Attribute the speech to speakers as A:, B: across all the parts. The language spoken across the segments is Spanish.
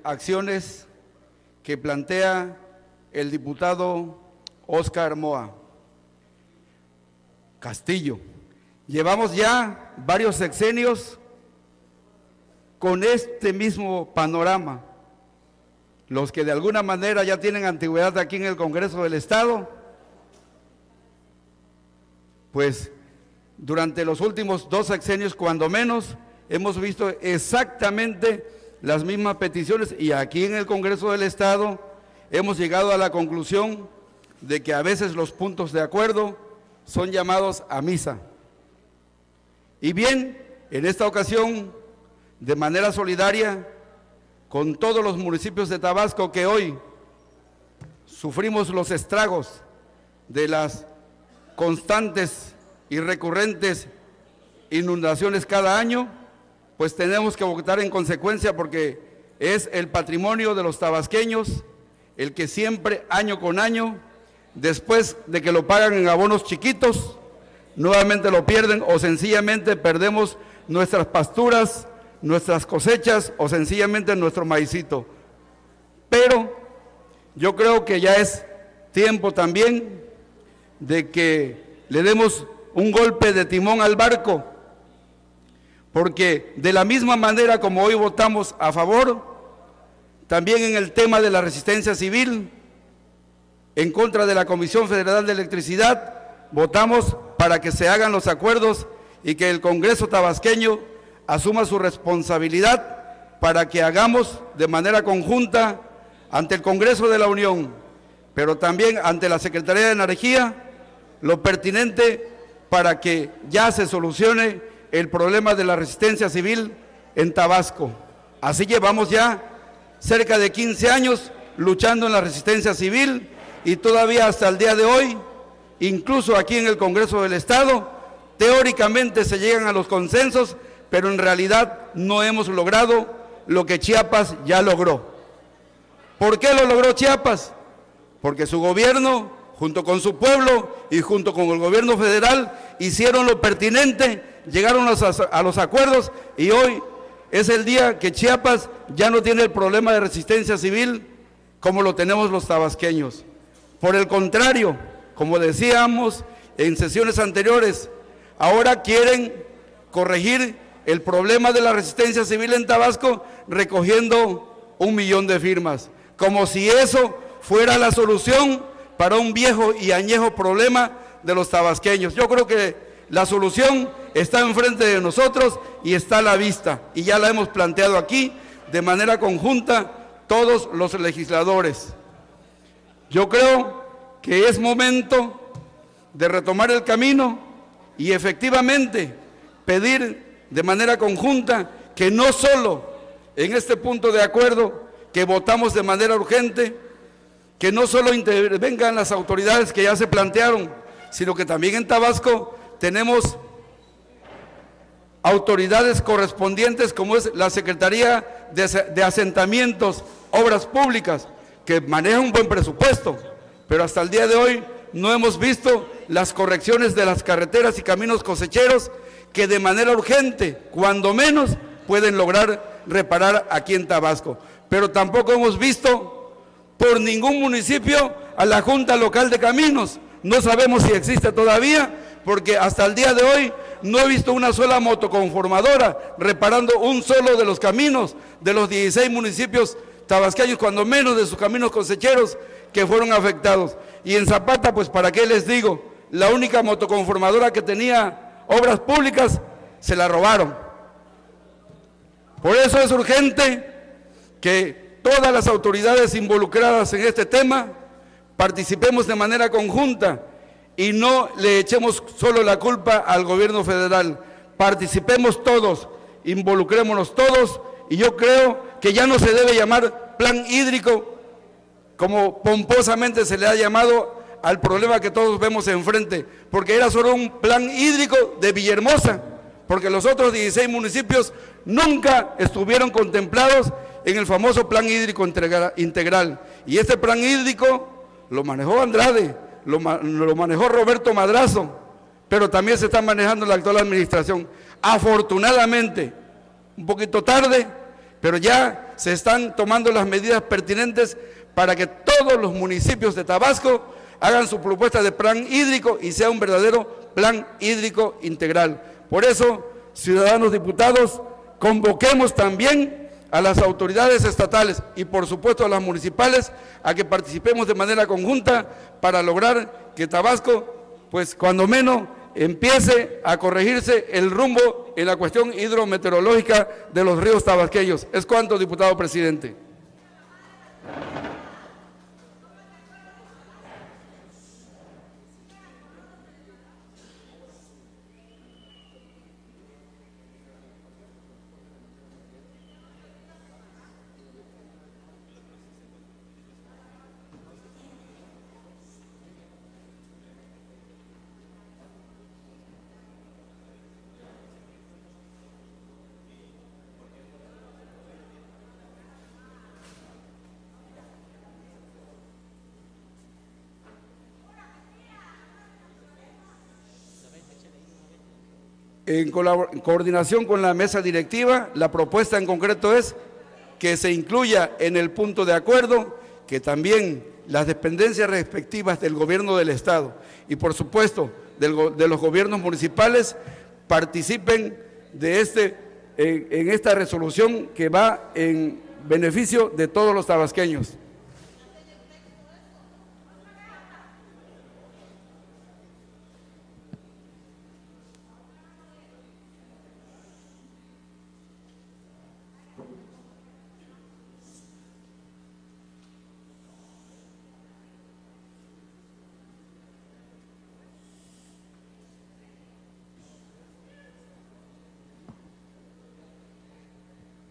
A: acciones que plantea el diputado Óscar Moa Castillo. Llevamos ya varios sexenios con este mismo panorama. Los que de alguna manera ya tienen antigüedad aquí en el Congreso del Estado, pues durante los últimos 2 sexenios, cuando menos, hemos visto exactamente las mismas peticiones, y aquí en el Congreso del Estado hemos llegado a la conclusión de que a veces los puntos de acuerdo son llamados a misa. Y bien, en esta ocasión, de manera solidaria, con todos los municipios de Tabasco que hoy sufrimos los estragos de las constantes y recurrentes inundaciones cada año, pues tenemos que votar en consecuencia, porque es el patrimonio de los tabasqueños el que siempre, año con año, después de que lo pagan en abonos chiquitos, nuevamente lo pierden, o sencillamente perdemos nuestras pasturas, nuestras cosechas, o sencillamente nuestro maicito. Pero yo creo que ya es tiempo también de que le demos un golpe de timón al barco, porque de la misma manera como hoy votamos a favor, también en el tema de la resistencia civil, en contra de la Comisión Federal de Electricidad, votamos para que se hagan los acuerdos y que el Congreso tabasqueño asuma su responsabilidad para que hagamos de manera conjunta ante el Congreso de la Unión, pero también ante la Secretaría de Energía, lo pertinente para que ya se solucione el problema de la resistencia civil en Tabasco. Así llevamos ya cerca de 15 años luchando en la resistencia civil, y todavía hasta el día de hoy, incluso aquí en el Congreso del Estado, teóricamente se llegan a los consensos, pero en realidad no hemos logrado lo que Chiapas ya logró. ¿Por qué lo logró Chiapas? Porque su gobierno, junto con su pueblo y junto con el gobierno federal, hicieron lo pertinente, llegaron a los acuerdos, y hoy es el día que Chiapas ya no tiene el problema de resistencia civil como lo tenemos los tabasqueños. Por el contrario, como decíamos en sesiones anteriores, ahora quieren corregir el problema de la resistencia civil en Tabasco recogiendo 1 millón de firmas, como si eso fuera la solución para un viejo y añejo problema de los tabasqueños. Yo creo que la solución está enfrente de nosotros y está a la vista, y ya la hemos planteado aquí de manera conjunta todos los legisladores. Yo creo que es momento de retomar el camino y efectivamente pedir de manera conjunta que no solo en este punto de acuerdo que votamos de manera urgente, que no solo intervengan las autoridades que ya se plantearon, sino que también en Tabasco tenemos autoridades correspondientes, como es la Secretaría de Asentamientos, Obras Públicas, que maneja un buen presupuesto, pero hasta el día de hoy no hemos visto las correcciones de las carreteras y caminos cosecheros que de manera urgente, cuando menos, pueden lograr reparar aquí en Tabasco. Pero tampoco hemos visto por ningún municipio a la Junta Local de Caminos. No sabemos si existe todavía, porque hasta el día de hoy no he visto una sola motoconformadora reparando un solo de los caminos de los 16 municipios tabasqueños, cuando menos de sus caminos cosecheros que fueron afectados. Y en Zapata, pues para qué les digo, la única motoconformadora que tenía obras públicas se la robaron. Por eso es urgente que todas las autoridades involucradas en este tema participemos de manera conjunta y no le echemos solo la culpa al gobierno federal. Participemos todos, involucrémonos todos, y yo creo que ya no se debe llamar plan hídrico como pomposamente se le ha llamado al problema que todos vemos enfrente, porque era solo un plan hídrico de Villahermosa, porque los otros 16 municipios nunca estuvieron contemplados en el famoso plan hídrico integral. Y este plan hídrico lo manejó Andrade, lo manejó Roberto Madrazo, pero también se está manejando en la actual administración. Afortunadamente, un poquito tarde, pero ya se están tomando las medidas pertinentes para que todos los municipios de Tabasco hagan su propuesta de plan hídrico y sea un verdadero plan hídrico integral. Por eso, ciudadanos diputados, convoquemos también a las autoridades estatales y por supuesto a las municipales a que participemos de manera conjunta para lograr que Tabasco, pues cuando menos, empiece a corregirse el rumbo en la cuestión hidrometeorológica de los ríos tabasqueños. Es cuanto, diputado presidente. En coordinación con la mesa directiva, la propuesta en concreto es que se incluya en el punto de acuerdo que también las dependencias respectivas del gobierno del Estado y por supuesto de los gobiernos municipales participen de en esta resolución que va en beneficio de todos los tabasqueños.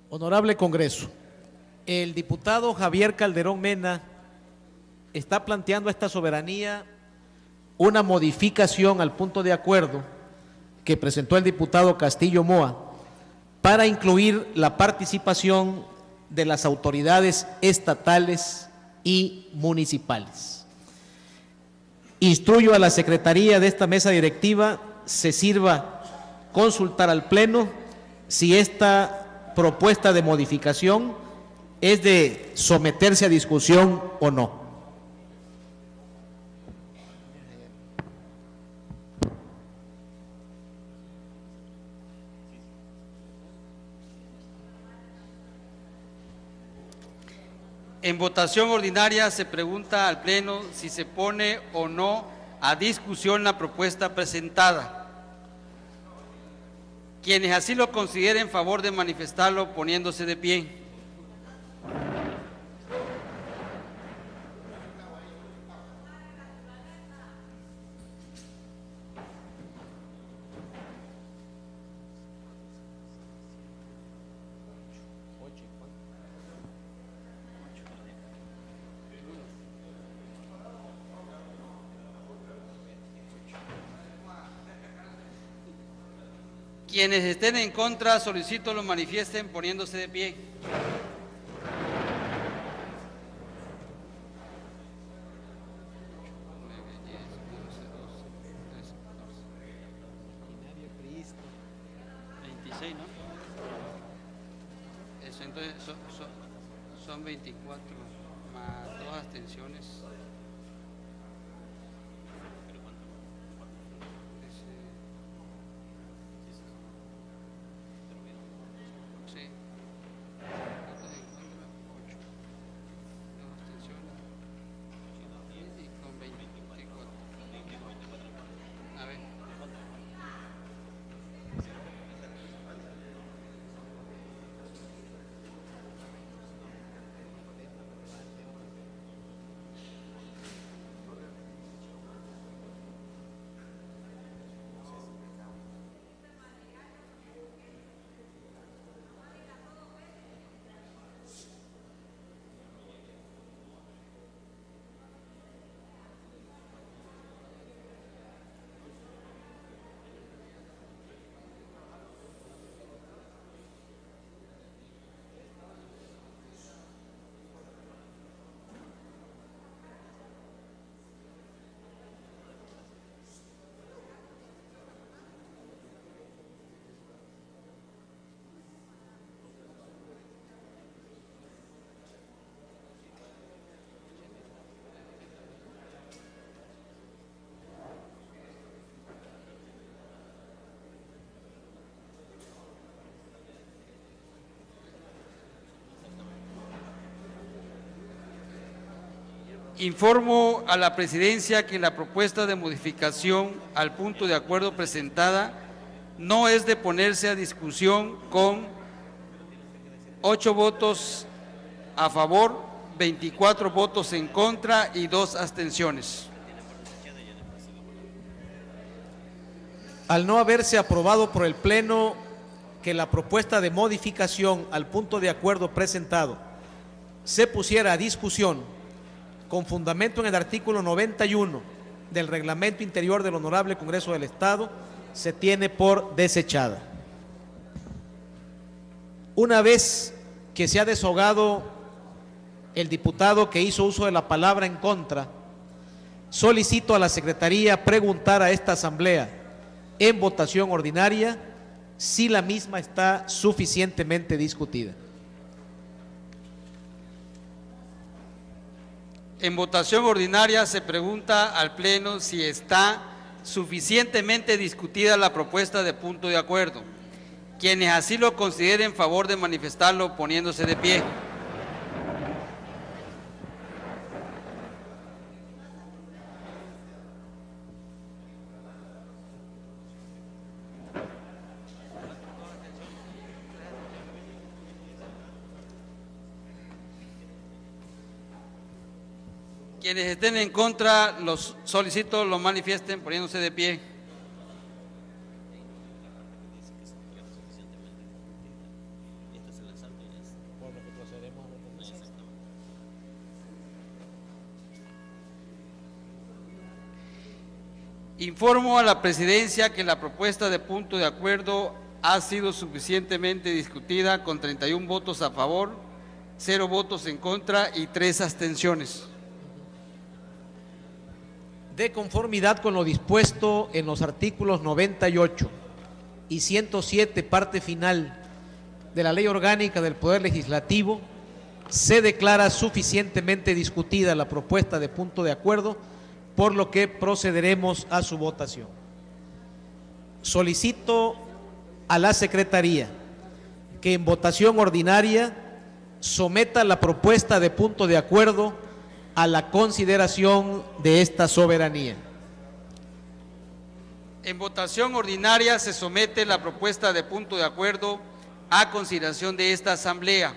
B: Honorable Congreso, el diputado Javier Calderón Mena está planteando a esta soberanía una modificación al punto de acuerdo que presentó el diputado Castillo Moa para incluir la participación de las autoridades estatales y municipales. Instruyo a la Secretaría de esta mesa directiva se sirva consultar al Pleno si esta propuesta de modificación es de someterse a discusión o no.
C: En votación ordinaria se pregunta al Pleno si se pone o no a discusión la propuesta presentada. Quienes así lo consideren, favor de manifestarlo poniéndose de pie. Quienes estén en contra, solicito lo manifiesten poniéndose de pie. Eso, entonces son 24 más 2 abstenciones. Informo a la Presidencia que la propuesta de modificación al punto de acuerdo presentada no es de ponerse a discusión con 8 votos a favor, 24 votos en contra y 2 abstenciones.
B: Al no haberse aprobado por el Pleno que la propuesta de modificación al punto de acuerdo presentado se pusiera a discusión con fundamento en el artículo 91 del Reglamento Interior del Honorable Congreso del Estado, se tiene por desechada. Una vez que se ha desahogado el diputado que hizo uso de la palabra en contra, solicito a la Secretaría preguntar a esta Asamblea en votación ordinaria si la misma está suficientemente discutida.
C: En votación ordinaria se pregunta al Pleno si está suficientemente discutida la propuesta de punto de acuerdo. Quienes así lo consideren, favor de manifestarlo poniéndose de pie. Quienes estén en contra, los solicito lo manifiesten poniéndose de pie. Informo a la Presidencia que la propuesta de punto de acuerdo ha sido suficientemente discutida con 31 votos a favor, 0 votos en contra y 3 abstenciones.
B: De conformidad con lo dispuesto en los artículos 98 y 107, parte final de la Ley Orgánica del Poder Legislativo, se declara suficientemente discutida la propuesta de punto de acuerdo, por lo que procederemos a su votación. Solicito a la Secretaría que en votación ordinaria someta la propuesta de punto de acuerdo a la consideración de esta soberanía.
C: En votación ordinaria se somete la propuesta de punto de acuerdo a consideración de esta Asamblea.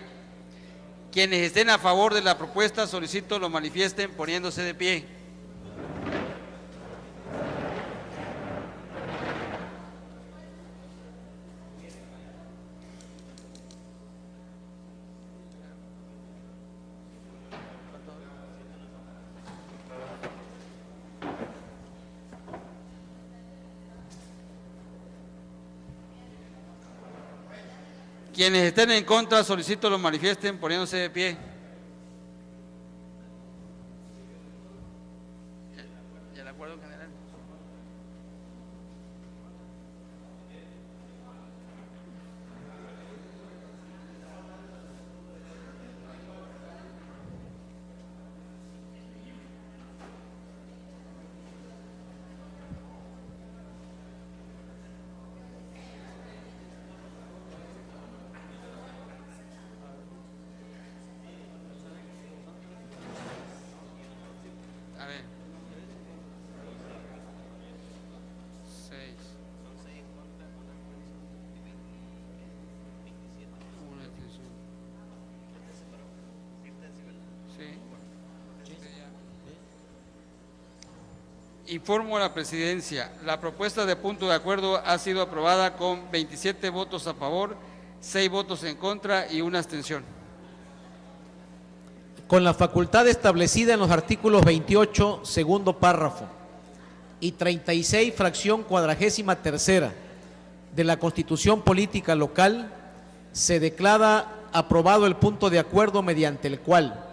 C: Quienes estén a favor de la propuesta, solicito lo manifiesten poniéndose de pie. Quienes estén en contra, solicito lo manifiesten poniéndose de pie. ¿Y el acuerdo general? A ver. 6. Una abstención. Sí. Informo a la Presidencia, la propuesta de punto de acuerdo ha sido aprobada con 27 votos a favor, 6 votos en contra y 1 abstención.
B: Con la facultad establecida en los artículos 28, segundo párrafo, y 36, fracción 43ª de la Constitución Política Local, se declara aprobado el punto de acuerdo mediante el cual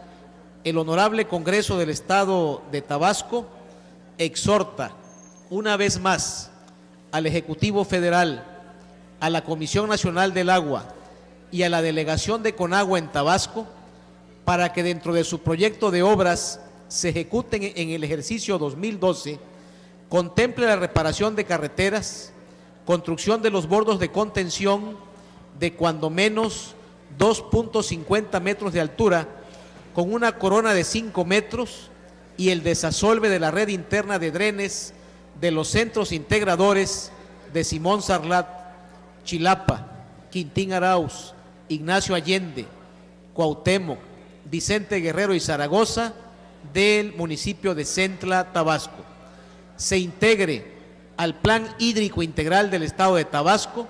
B: el Honorable Congreso del Estado de Tabasco exhorta una vez más al Ejecutivo Federal, a la Comisión Nacional del Agua y a la Delegación de Conagua en Tabasco para que dentro de su proyecto de obras se ejecuten en el ejercicio 2012, contemple la reparación de carreteras, construcción de los bordos de contención de cuando menos 2.50 metros de altura, con una corona de 5 metros, y el desasolve de la red interna de drenes de los centros integradores de Simón Sarlat, Chilapa, Quintín Arauz, Ignacio Allende, Cuauhtémoc, Vicente Guerrero y Zaragoza del municipio de Centla, Tabasco. Se integre al Plan Hídrico Integral del Estado de Tabasco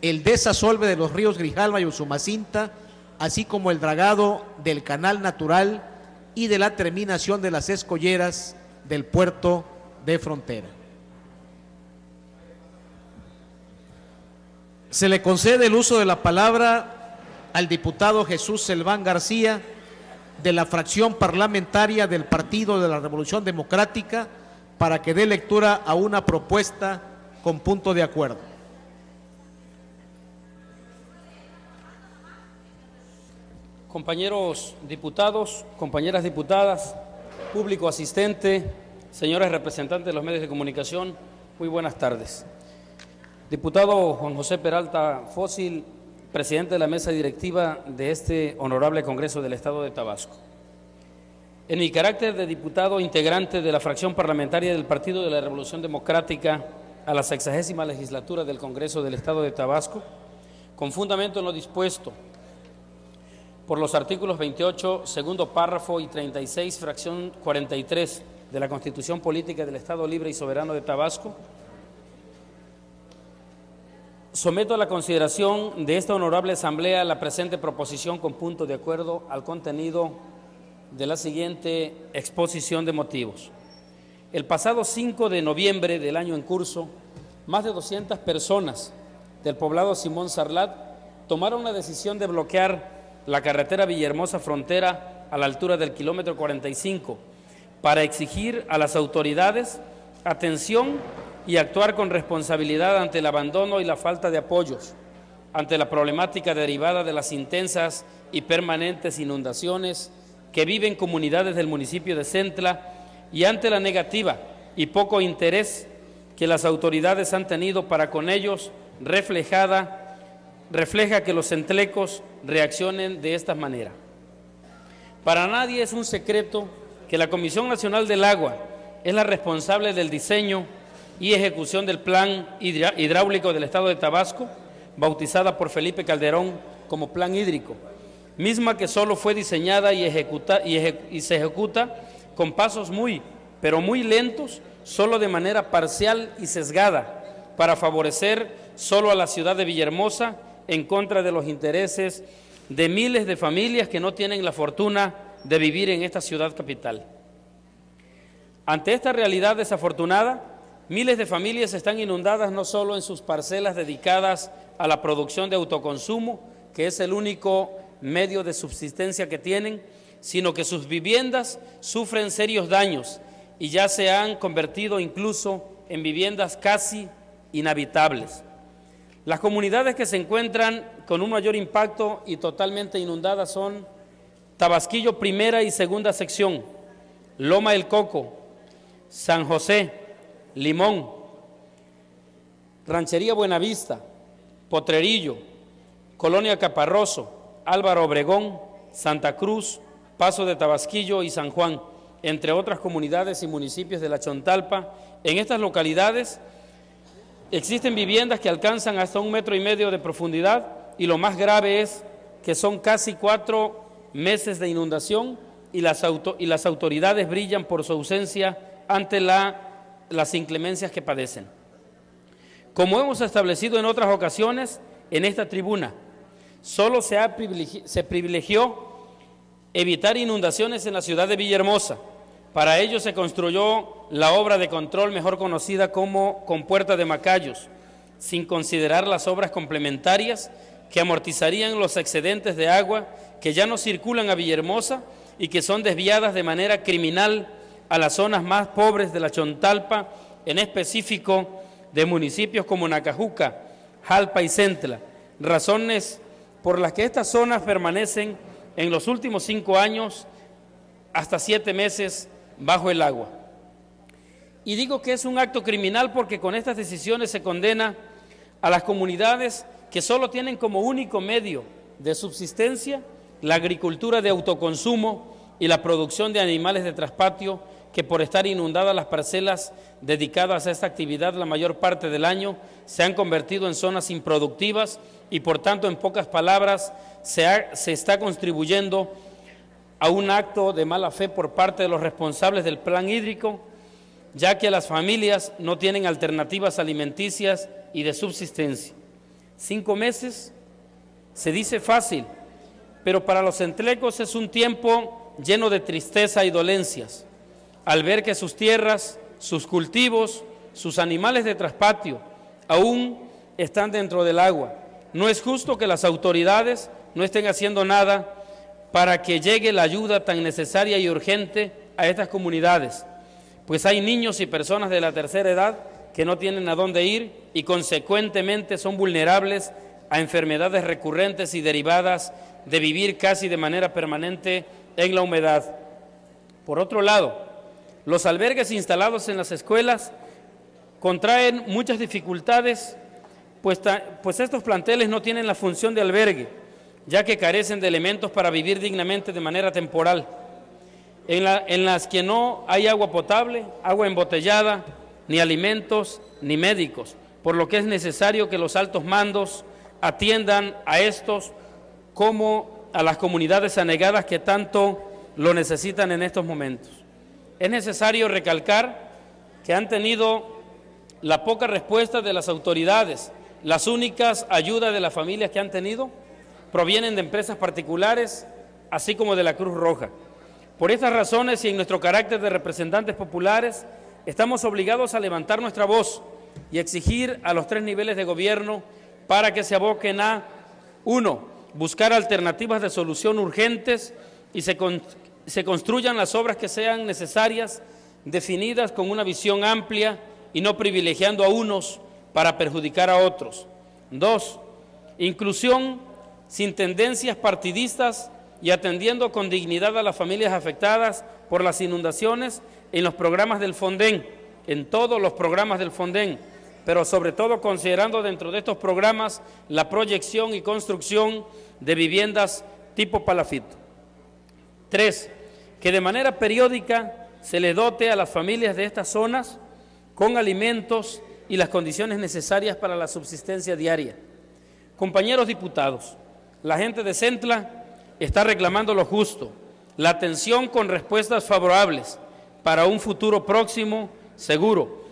B: el desasolve de los ríos Grijalva y Usumacinta, así como el dragado del canal natural y de la terminación de las escolleras del puerto de frontera. Se le concede el uso de la palabra al diputado Jesús Selván García, de la fracción parlamentaria del Partido de la Revolución Democrática, para que dé lectura a una propuesta con punto de acuerdo.
D: Compañeros diputados, compañeras diputadas, público asistente, señores representantes de los medios de comunicación, muy buenas tardes. Diputado Juan José Peralta Fósil, presidente de la mesa directiva de este honorable Congreso del Estado de Tabasco. En mi carácter de diputado integrante de la fracción parlamentaria del Partido de la Revolución Democrática a la 60ª legislatura del Congreso del Estado de Tabasco, con fundamento en lo dispuesto por los artículos 28, segundo párrafo y 36, fracción 43 de la Constitución Política del Estado Libre y Soberano de Tabasco, someto a la consideración de esta honorable Asamblea la presente proposición con punto de acuerdo al contenido de la siguiente exposición de motivos. El pasado 5 de noviembre del año en curso, más de 200 personas del poblado Simón Sarlat tomaron la decisión de bloquear la carretera Villahermosa Frontera a la altura del kilómetro 45 para exigir a las autoridades atención y actuar con responsabilidad ante el abandono y la falta de apoyos, ante la problemática derivada de las intensas y permanentes inundaciones que viven comunidades del municipio de Centla y ante la negativa y poco interés que las autoridades han tenido para con ellos, refleja que los centlecos reaccionen de esta manera. Para nadie es un secreto que la Comisión Nacional del Agua es la responsable del diseño y ejecución del Plan Hidráulico del Estado de Tabasco, bautizada por Felipe Calderón como Plan Hídrico, misma que solo fue diseñada y se ejecuta con pasos pero muy lentos, solo de manera parcial y sesgada, para favorecer solo a la ciudad de Villahermosa en contra de los intereses de miles de familias que no tienen la fortuna de vivir en esta ciudad capital. Ante esta realidad desafortunada, miles de familias están inundadas no solo en sus parcelas dedicadas a la producción de autoconsumo, que es el único medio de subsistencia que tienen, sino que sus viviendas sufren serios daños y ya se han convertido incluso en viviendas casi inhabitables. Las comunidades que se encuentran con un mayor impacto y totalmente inundadas son Tabasquillo primera y segunda sección, Loma del Coco, San José, Limón, Ranchería Buenavista, Potrerillo, Colonia Caparroso, Álvaro Obregón, Santa Cruz, Paso de Tabasquillo y San Juan, entre otras comunidades y municipios de la Chontalpa. En estas localidades existen viviendas que alcanzan hasta 1,5 metros de profundidad y lo más grave es que son casi 4 meses de inundación y las autoridades brillan por su ausencia ante las inclemencias que padecen. Como hemos establecido en otras ocasiones en esta tribuna, solo se privilegió evitar inundaciones en la ciudad de Villahermosa. Para ello se construyó la obra de control mejor conocida como Compuerta de Macayos, sin considerar las obras complementarias que amortizarían los excedentes de agua que ya no circulan a Villahermosa y que son desviadas de manera criminal a las zonas más pobres de la Chontalpa, en específico de municipios como Nacajuca, Jalpa y Centla, razones por las que estas zonas permanecen en los últimos 5 años hasta 7 meses bajo el agua. Y digo que es un acto criminal porque con estas decisiones se condena a las comunidades que solo tienen como único medio de subsistencia la agricultura de autoconsumo y la producción de animales de traspatio, que por estar inundadas las parcelas dedicadas a esta actividad la mayor parte del año se han convertido en zonas improductivas y por tanto, en pocas palabras, se está contribuyendo a un acto de mala fe por parte de los responsables del plan hídrico, ya que las familias no tienen alternativas alimenticias y de subsistencia. 5 meses se dice fácil, pero para los entlecos es un tiempo lleno de tristeza y dolencias, al ver que sus tierras, sus cultivos, sus animales de traspatio aún están dentro del agua. No es justo que las autoridades no estén haciendo nada para que llegue la ayuda tan necesaria y urgente a estas comunidades, pues hay niños y personas de la tercera edad que no tienen a dónde ir y consecuentemente son vulnerables a enfermedades recurrentes y derivadas de vivir casi de manera permanente en la humedad. Por otro lado, los albergues instalados en las escuelas contraen muchas dificultades, pues estos planteles no tienen la función de albergue, ya que carecen de elementos para vivir dignamente de manera temporal, en las que no hay agua potable, agua embotellada, ni alimentos, ni médicos, por lo que es necesario que los altos mandos atiendan a estos como a las comunidades anegadas que tanto lo necesitan en estos momentos. Es necesario recalcar que han tenido la poca respuesta de las autoridades. Las únicas ayudas de las familias que han tenido provienen de empresas particulares, así como de la Cruz Roja. Por estas razones y en nuestro carácter de representantes populares, estamos obligados a levantar nuestra voz y exigir a los 3 niveles de gobierno para que se aboquen a 1. Buscar alternativas de solución urgentes y se construyan las obras que sean necesarias, definidas con una visión amplia y no privilegiando a unos para perjudicar a otros. 2. Inclusión sin tendencias partidistas y atendiendo con dignidad a las familias afectadas por las inundaciones en los programas del Fonden, en todos los programas del Fonden, pero sobre todo considerando dentro de estos programas la proyección y construcción de viviendas tipo palafito. 3. Que de manera periódica se le dote a las familias de estas zonas con alimentos y las condiciones necesarias para la subsistencia diaria. Compañeros diputados, la gente de Centla está reclamando lo justo, la atención con respuestas favorables para un futuro próximo seguro,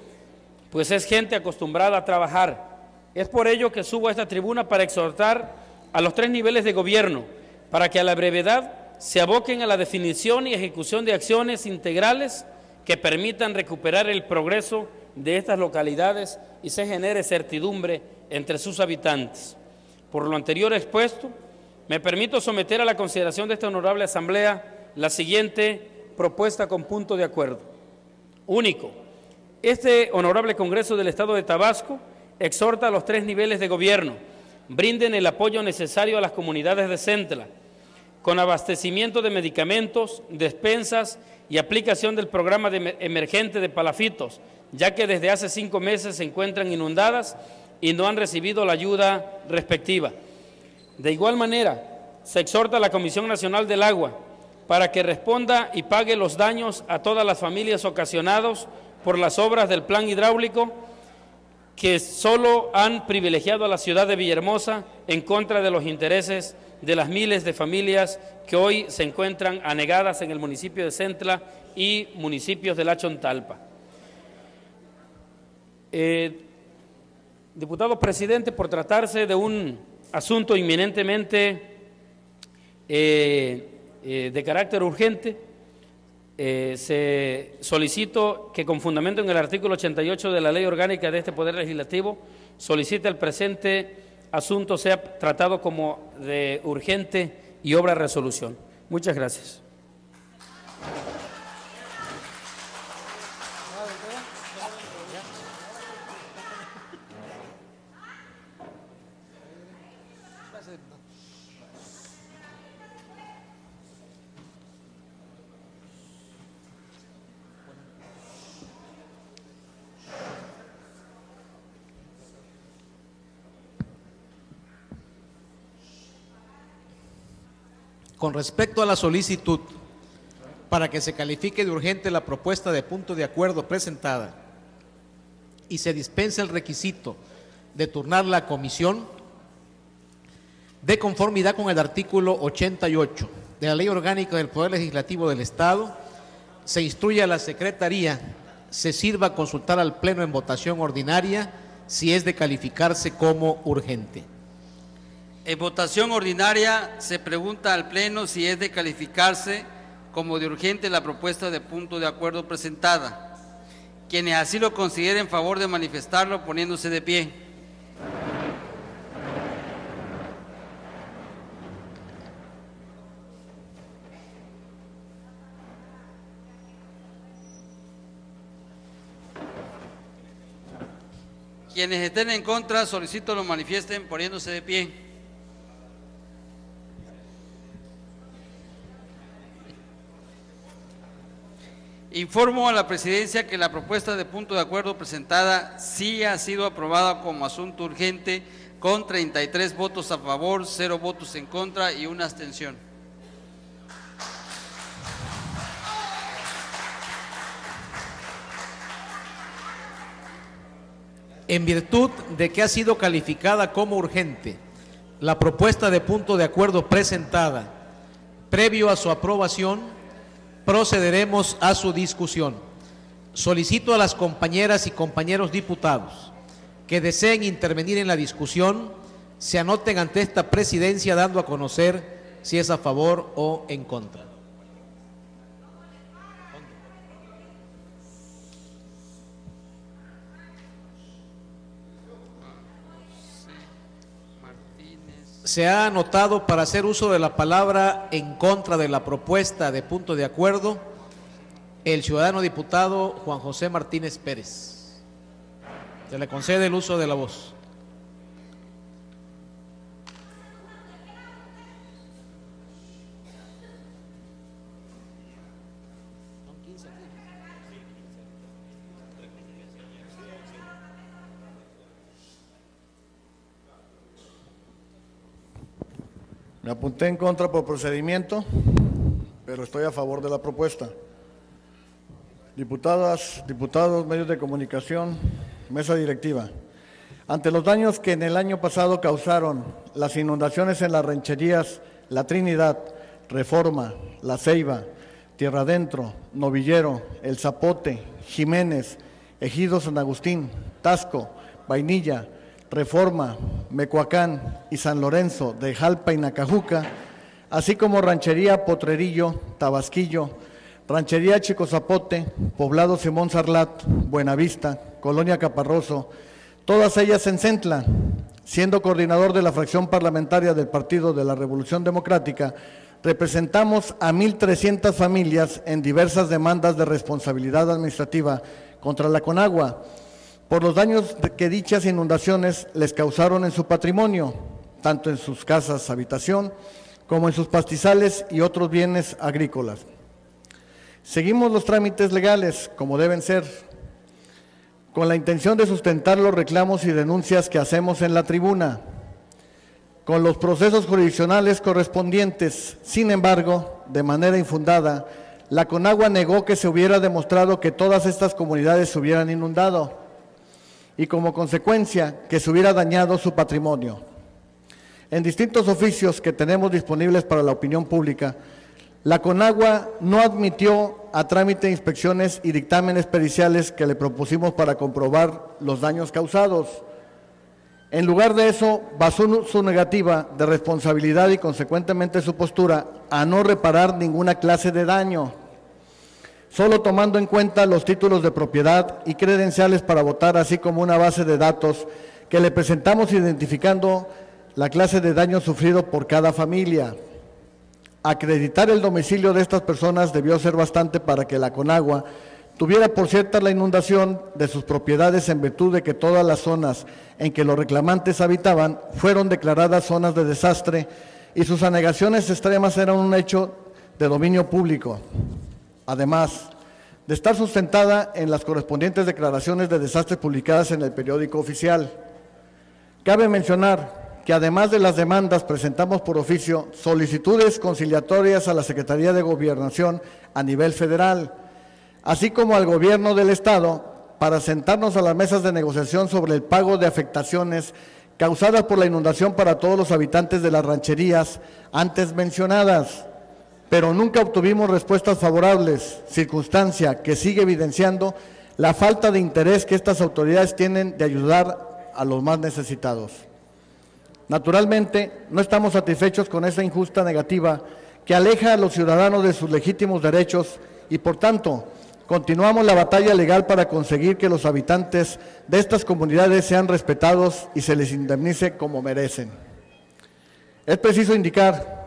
D: pues es gente acostumbrada a trabajar. Es por ello que subo a esta tribuna para exhortar a los 3 niveles de gobierno para que a la brevedad se aboquen a la definición y ejecución de acciones integrales que permitan recuperar el progreso de estas localidades y se genere certidumbre entre sus habitantes. Por lo anterior expuesto, me permito someter a la consideración de esta honorable Asamblea la siguiente propuesta con punto de acuerdo. Único, este honorable Congreso del Estado de Tabasco exhorta a los 3 niveles de gobierno, brinden el apoyo necesario a las comunidades de Centla, con abastecimiento de medicamentos, despensas y aplicación del programa emergente de palafitos, ya que desde hace 5 meses se encuentran inundadas y no han recibido la ayuda respectiva. De igual manera, se exhorta a la Comisión Nacional del Agua para que responda y pague los daños a todas las familias ocasionados por las obras del plan hidráulico que solo han privilegiado a la ciudad de Villahermosa en contra de los intereses de las miles de familias que hoy se encuentran anegadas en el municipio de Centla y municipios de La Chontalpa. Diputado presidente, por tratarse de un asunto inminentemente de carácter urgente, se solicito que con fundamento en el artículo 88 de la Ley Orgánica de este Poder Legislativo, solicite el presente asunto sea tratado como de urgente y obra resolución. Muchas gracias.
B: Con respecto a la solicitud para que se califique de urgente la propuesta de punto de acuerdo presentada y se dispense el requisito de turnar la comisión, de conformidad con el artículo 88 de la Ley Orgánica del Poder Legislativo del Estado, se instruye a la Secretaría, se sirva a consultar al Pleno en votación ordinaria si es de calificarse como urgente.
C: En votación ordinaria se pregunta al Pleno si es de calificarse como de urgente la propuesta de punto de acuerdo presentada. Quienes así lo consideren, favor de manifestarlo poniéndose de pie. Quienes estén en contra, solicito lo manifiesten poniéndose de pie. Informo a la Presidencia que la propuesta de punto de acuerdo presentada sí ha sido aprobada como asunto urgente con 33 votos a favor, 0 votos en contra y 1 abstención.
B: En virtud de que ha sido calificada como urgente la propuesta de punto de acuerdo presentada, previo a su aprobación, procederemos a su discusión. Solicito a las compañeras y compañeros diputados que deseen intervenir en la discusión, se anoten ante esta presidencia dando a conocer si es a favor o en contra. Se ha anotado para hacer uso de la palabra en contra de la propuesta de punto de acuerdo el ciudadano diputado Juan José Martínez Pérez. Se le concede el uso de la voz.
E: Me apunté en contra por procedimiento, pero estoy a favor de la propuesta. Diputadas, diputados, medios de comunicación, mesa directiva. Ante los daños que en el año pasado causaron las inundaciones en las rancherías La Trinidad, Reforma, La Ceiba, Tierra Adentro, Novillero, El Zapote, Jiménez, Ejido San Agustín, Tasco, Vainilla, Reforma, Mecoacán y San Lorenzo de Jalpa y Nacajuca, así como Ranchería Potrerillo, Tabasquillo, Ranchería Chico Zapote, Poblado Simón Sarlat, Buenavista, Colonia Caparroso, todas ellas en Centla. Siendo coordinador de la fracción parlamentaria del Partido de la Revolución Democrática, representamos a 1,300 familias en diversas demandas de responsabilidad administrativa contra la Conagua, por los daños que dichas inundaciones les causaron en su patrimonio, tanto en sus casas habitación como en sus pastizales y otros bienes agrícolas. Seguimos los trámites legales, como deben ser, con la intención de sustentar los reclamos y denuncias que hacemos en la tribuna, con los procesos jurisdiccionales correspondientes. Sin embargo, de manera infundada, la Conagua negó que se hubiera demostrado que todas estas comunidades se hubieran inundado y como consecuencia que se hubiera dañado su patrimonio. En distintos oficios que tenemos disponibles para la opinión pública, la Conagua no admitió a trámite inspecciones y dictámenes periciales que le propusimos para comprobar los daños causados. En lugar de eso, basó su negativa de responsabilidad y consecuentemente su postura a no reparar ninguna clase de daño, solo tomando en cuenta los títulos de propiedad y credenciales para votar, así como una base de datos que le presentamos identificando la clase de daño sufrido por cada familia. Acreditar el domicilio de estas personas debió ser bastante para que la Conagua tuviera por cierta la inundación de sus propiedades, en virtud de que todas las zonas en que los reclamantes habitaban fueron declaradas zonas de desastre y sus anegaciones extremas eran un hecho de dominio público. Además de estar sustentada en las correspondientes declaraciones de desastre publicadas en el periódico oficial. Cabe mencionar que además de las demandas presentamos por oficio solicitudes conciliatorias a la Secretaría de Gobernación a nivel federal, así como al Gobierno del Estado, para sentarnos a las mesas de negociación sobre el pago de afectaciones causadas por la inundación para todos los habitantes de las rancherías antes mencionadas, pero nunca obtuvimos respuestas favorables, circunstancia que sigue evidenciando la falta de interés que estas autoridades tienen de ayudar a los más necesitados. Naturalmente, no estamos satisfechos con esa injusta negativa que aleja a los ciudadanos de sus legítimos derechos y, por tanto, continuamos la batalla legal para conseguir que los habitantes de estas comunidades sean respetados y se les indemnice como merecen. Es preciso indicar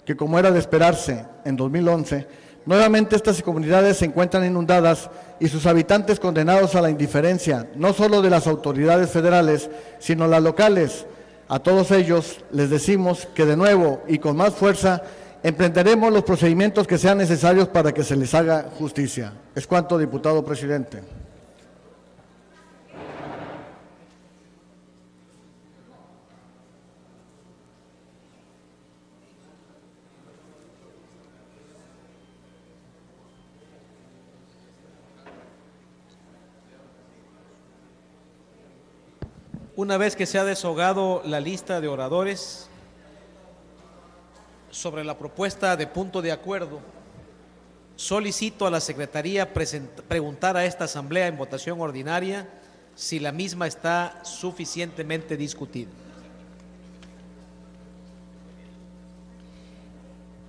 E: que, como era de esperarse, en 2011, nuevamente estas comunidades se encuentran inundadas y sus habitantes condenados a la indiferencia, no solo de las autoridades federales, sino las locales. A todos ellos les decimos que de nuevo y con más fuerza emprenderemos los procedimientos que sean necesarios para que se les haga justicia. Es cuanto, diputado presidente.
B: Una vez que se ha desahogado la lista de oradores sobre la propuesta de punto de acuerdo, solicito a la Secretaría preguntar a esta Asamblea en votación ordinaria si la misma está suficientemente discutida.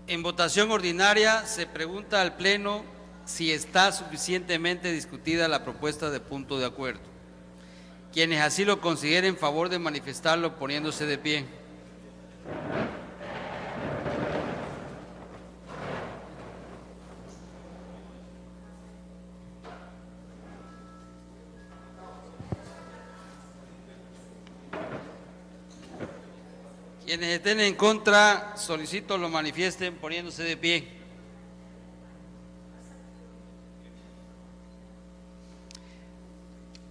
C: En votación ordinaria se pregunta al Pleno si está suficientemente discutida la propuesta de punto de acuerdo. Quienes así lo consideren, favor de manifestarlo poniéndose de pie. Quienes estén en contra, solicito lo manifiesten poniéndose de pie.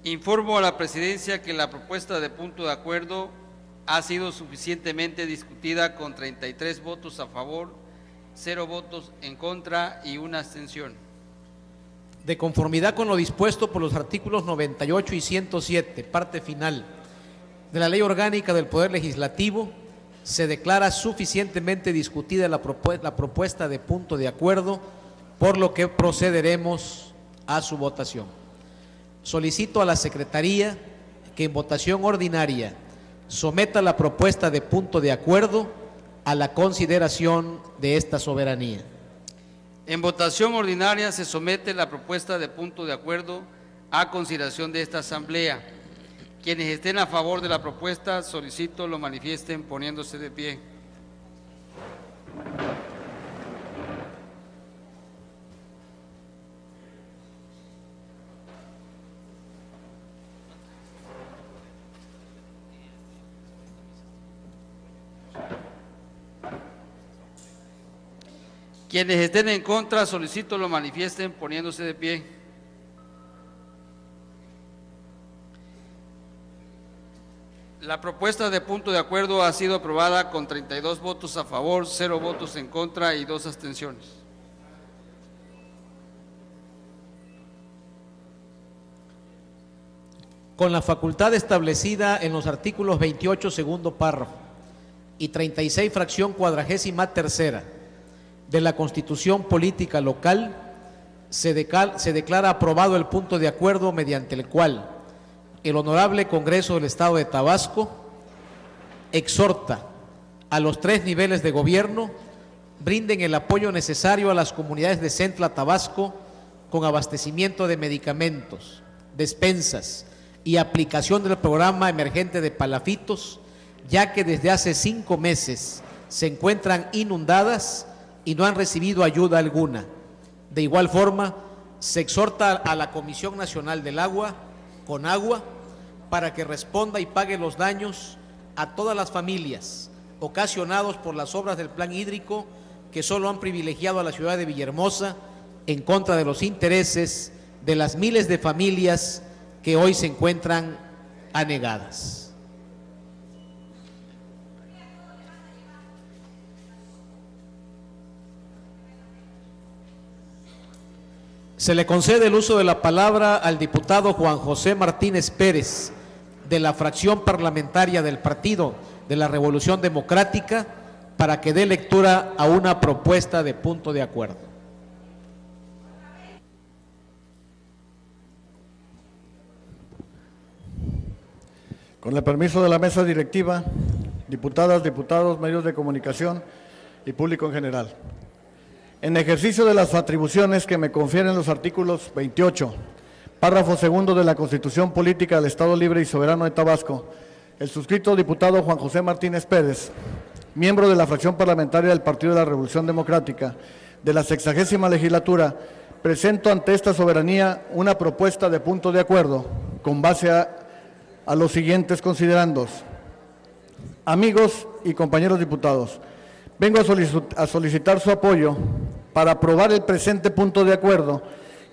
C: Informo a la Presidencia que la propuesta de punto de acuerdo ha sido suficientemente discutida con 33 votos a favor, 0 votos en contra y 1 abstención.
B: De conformidad con lo dispuesto por los artículos 98 y 107, parte final, de la Ley Orgánica del Poder Legislativo, se declara suficientemente discutida la propuesta de punto de acuerdo, por lo que procederemos a su votación. Solicito a la Secretaría que en votación ordinaria someta la propuesta de punto de acuerdo a la consideración de esta soberanía.
C: En votación ordinaria se somete la propuesta de punto de acuerdo a consideración de esta Asamblea. Quienes estén a favor de la propuesta, solicito lo manifiesten poniéndose de pie. Quienes estén en contra, solicito lo manifiesten poniéndose de pie. La propuesta de punto de acuerdo ha sido aprobada con 32 votos a favor, 0 votos en contra y 2 abstenciones.
B: Con la facultad establecida en los artículos 28, segundo párrafo, y 36, fracción 43ª, de la Constitución Política Local, se declara aprobado el punto de acuerdo mediante el cual el Honorable Congreso del Estado de Tabasco exhorta a los 3 niveles de gobierno brinden el apoyo necesario a las comunidades de Centla, Tabasco, con abastecimiento de medicamentos, despensas y aplicación del programa emergente de palafitos, ya que desde hace 5 meses se encuentran inundadas y no han recibido ayuda alguna. De igual forma, se exhorta a la Comisión Nacional del Agua, CONAGUA, para que responda y pague los daños a todas las familias ocasionados por las obras del plan hídrico que solo han privilegiado a la ciudad de Villahermosa en contra de los intereses de las miles de familias que hoy se encuentran anegadas. Se le concede el uso de la palabra al diputado Juan José Martínez Pérez, de la fracción parlamentaria del Partido de la Revolución Democrática, para que dé lectura a una propuesta de punto de acuerdo.
E: Con el permiso de la mesa directiva, diputadas, diputados, medios de comunicación y público en general. En ejercicio de las atribuciones que me confieren los artículos 28, párrafo segundo de la Constitución Política del Estado Libre y Soberano de Tabasco, el suscrito diputado Juan José Martínez Pérez, miembro de la fracción parlamentaria del Partido de la Revolución Democrática de la 60ª legislatura, presento ante esta soberanía una propuesta de punto de acuerdo con base a los siguientes considerandos. Amigos y compañeros diputados, vengo a solicitar su apoyo para aprobar el presente punto de acuerdo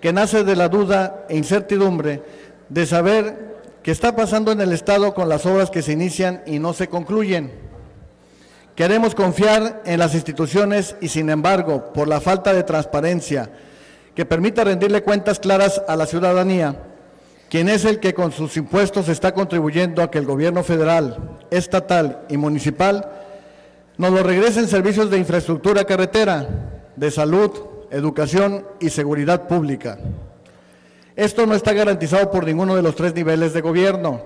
E: que nace de la duda e incertidumbre de saber qué está pasando en el Estado con las obras que se inician y no se concluyen. Queremos confiar en las instituciones y, sin embargo, por la falta de transparencia que permita rendirle cuentas claras a la ciudadanía, quien es el que con sus impuestos está contribuyendo a que el gobierno federal, estatal y municipal nos lo regresen servicios de infraestructura carretera, de salud, educación y seguridad pública. Esto no está garantizado por ninguno de los tres niveles de gobierno.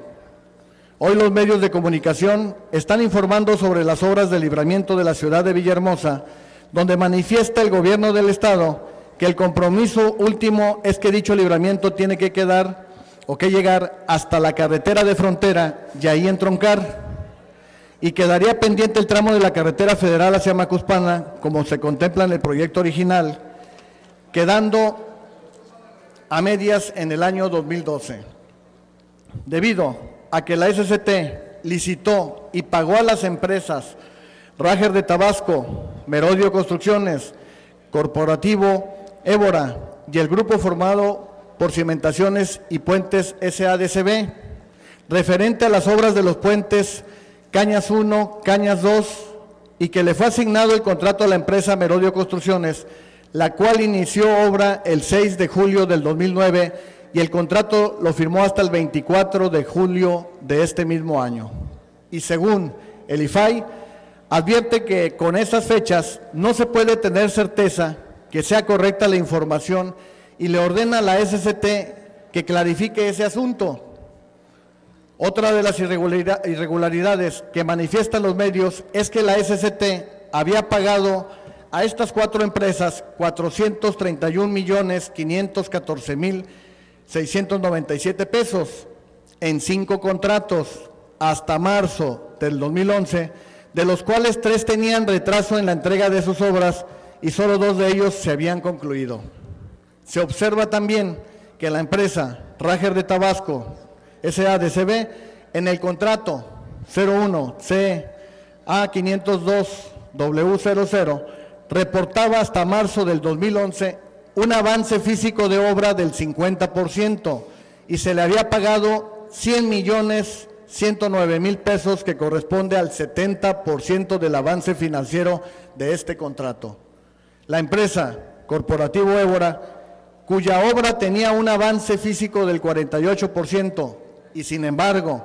E: Hoy los medios de comunicación están informando sobre las obras de libramiento de la ciudad de Villahermosa, donde manifiesta el gobierno del Estado que el compromiso último es que dicho libramiento tiene que quedar o que llegar hasta la carretera de frontera y ahí entroncar, y quedaría pendiente el tramo de la carretera federal hacia Macuspana, como se contempla en el proyecto original, quedando a medias en el año 2012. Debido a que la SCT licitó y pagó a las empresas Rager de Tabasco, Merodio Construcciones, Corporativo Évora y el grupo formado por Cimentaciones y Puentes SADCB, referente a las obras de los puentes Cañas 1, Cañas 2, y que le fue asignado el contrato a la empresa Merodio Construcciones, la cual inició obra el 6 de julio del 2009 y el contrato lo firmó hasta el 24 de julio de este mismo año. Y según el IFAI, advierte que con estas fechas no se puede tener certeza que sea correcta la información y le ordena a la SCT que clarifique ese asunto. Otra de las irregularidades que manifiestan los medios es que la SCT había pagado a estas cuatro empresas 431.514.697 pesos en 5 contratos hasta marzo del 2011, de los cuales 3 tenían retraso en la entrega de sus obras y solo 2 de ellos se habían concluido. Se observa también que la empresa Rager de Tabasco, SADCB, en el contrato 01-CA502-W00, reportaba hasta marzo del 2011 un avance físico de obra del 50% y se le había pagado 100.109.000 pesos, que corresponde al 70% del avance financiero de este contrato. La empresa Corporativo Évora, cuya obra tenía un avance físico del 48%, y sin embargo,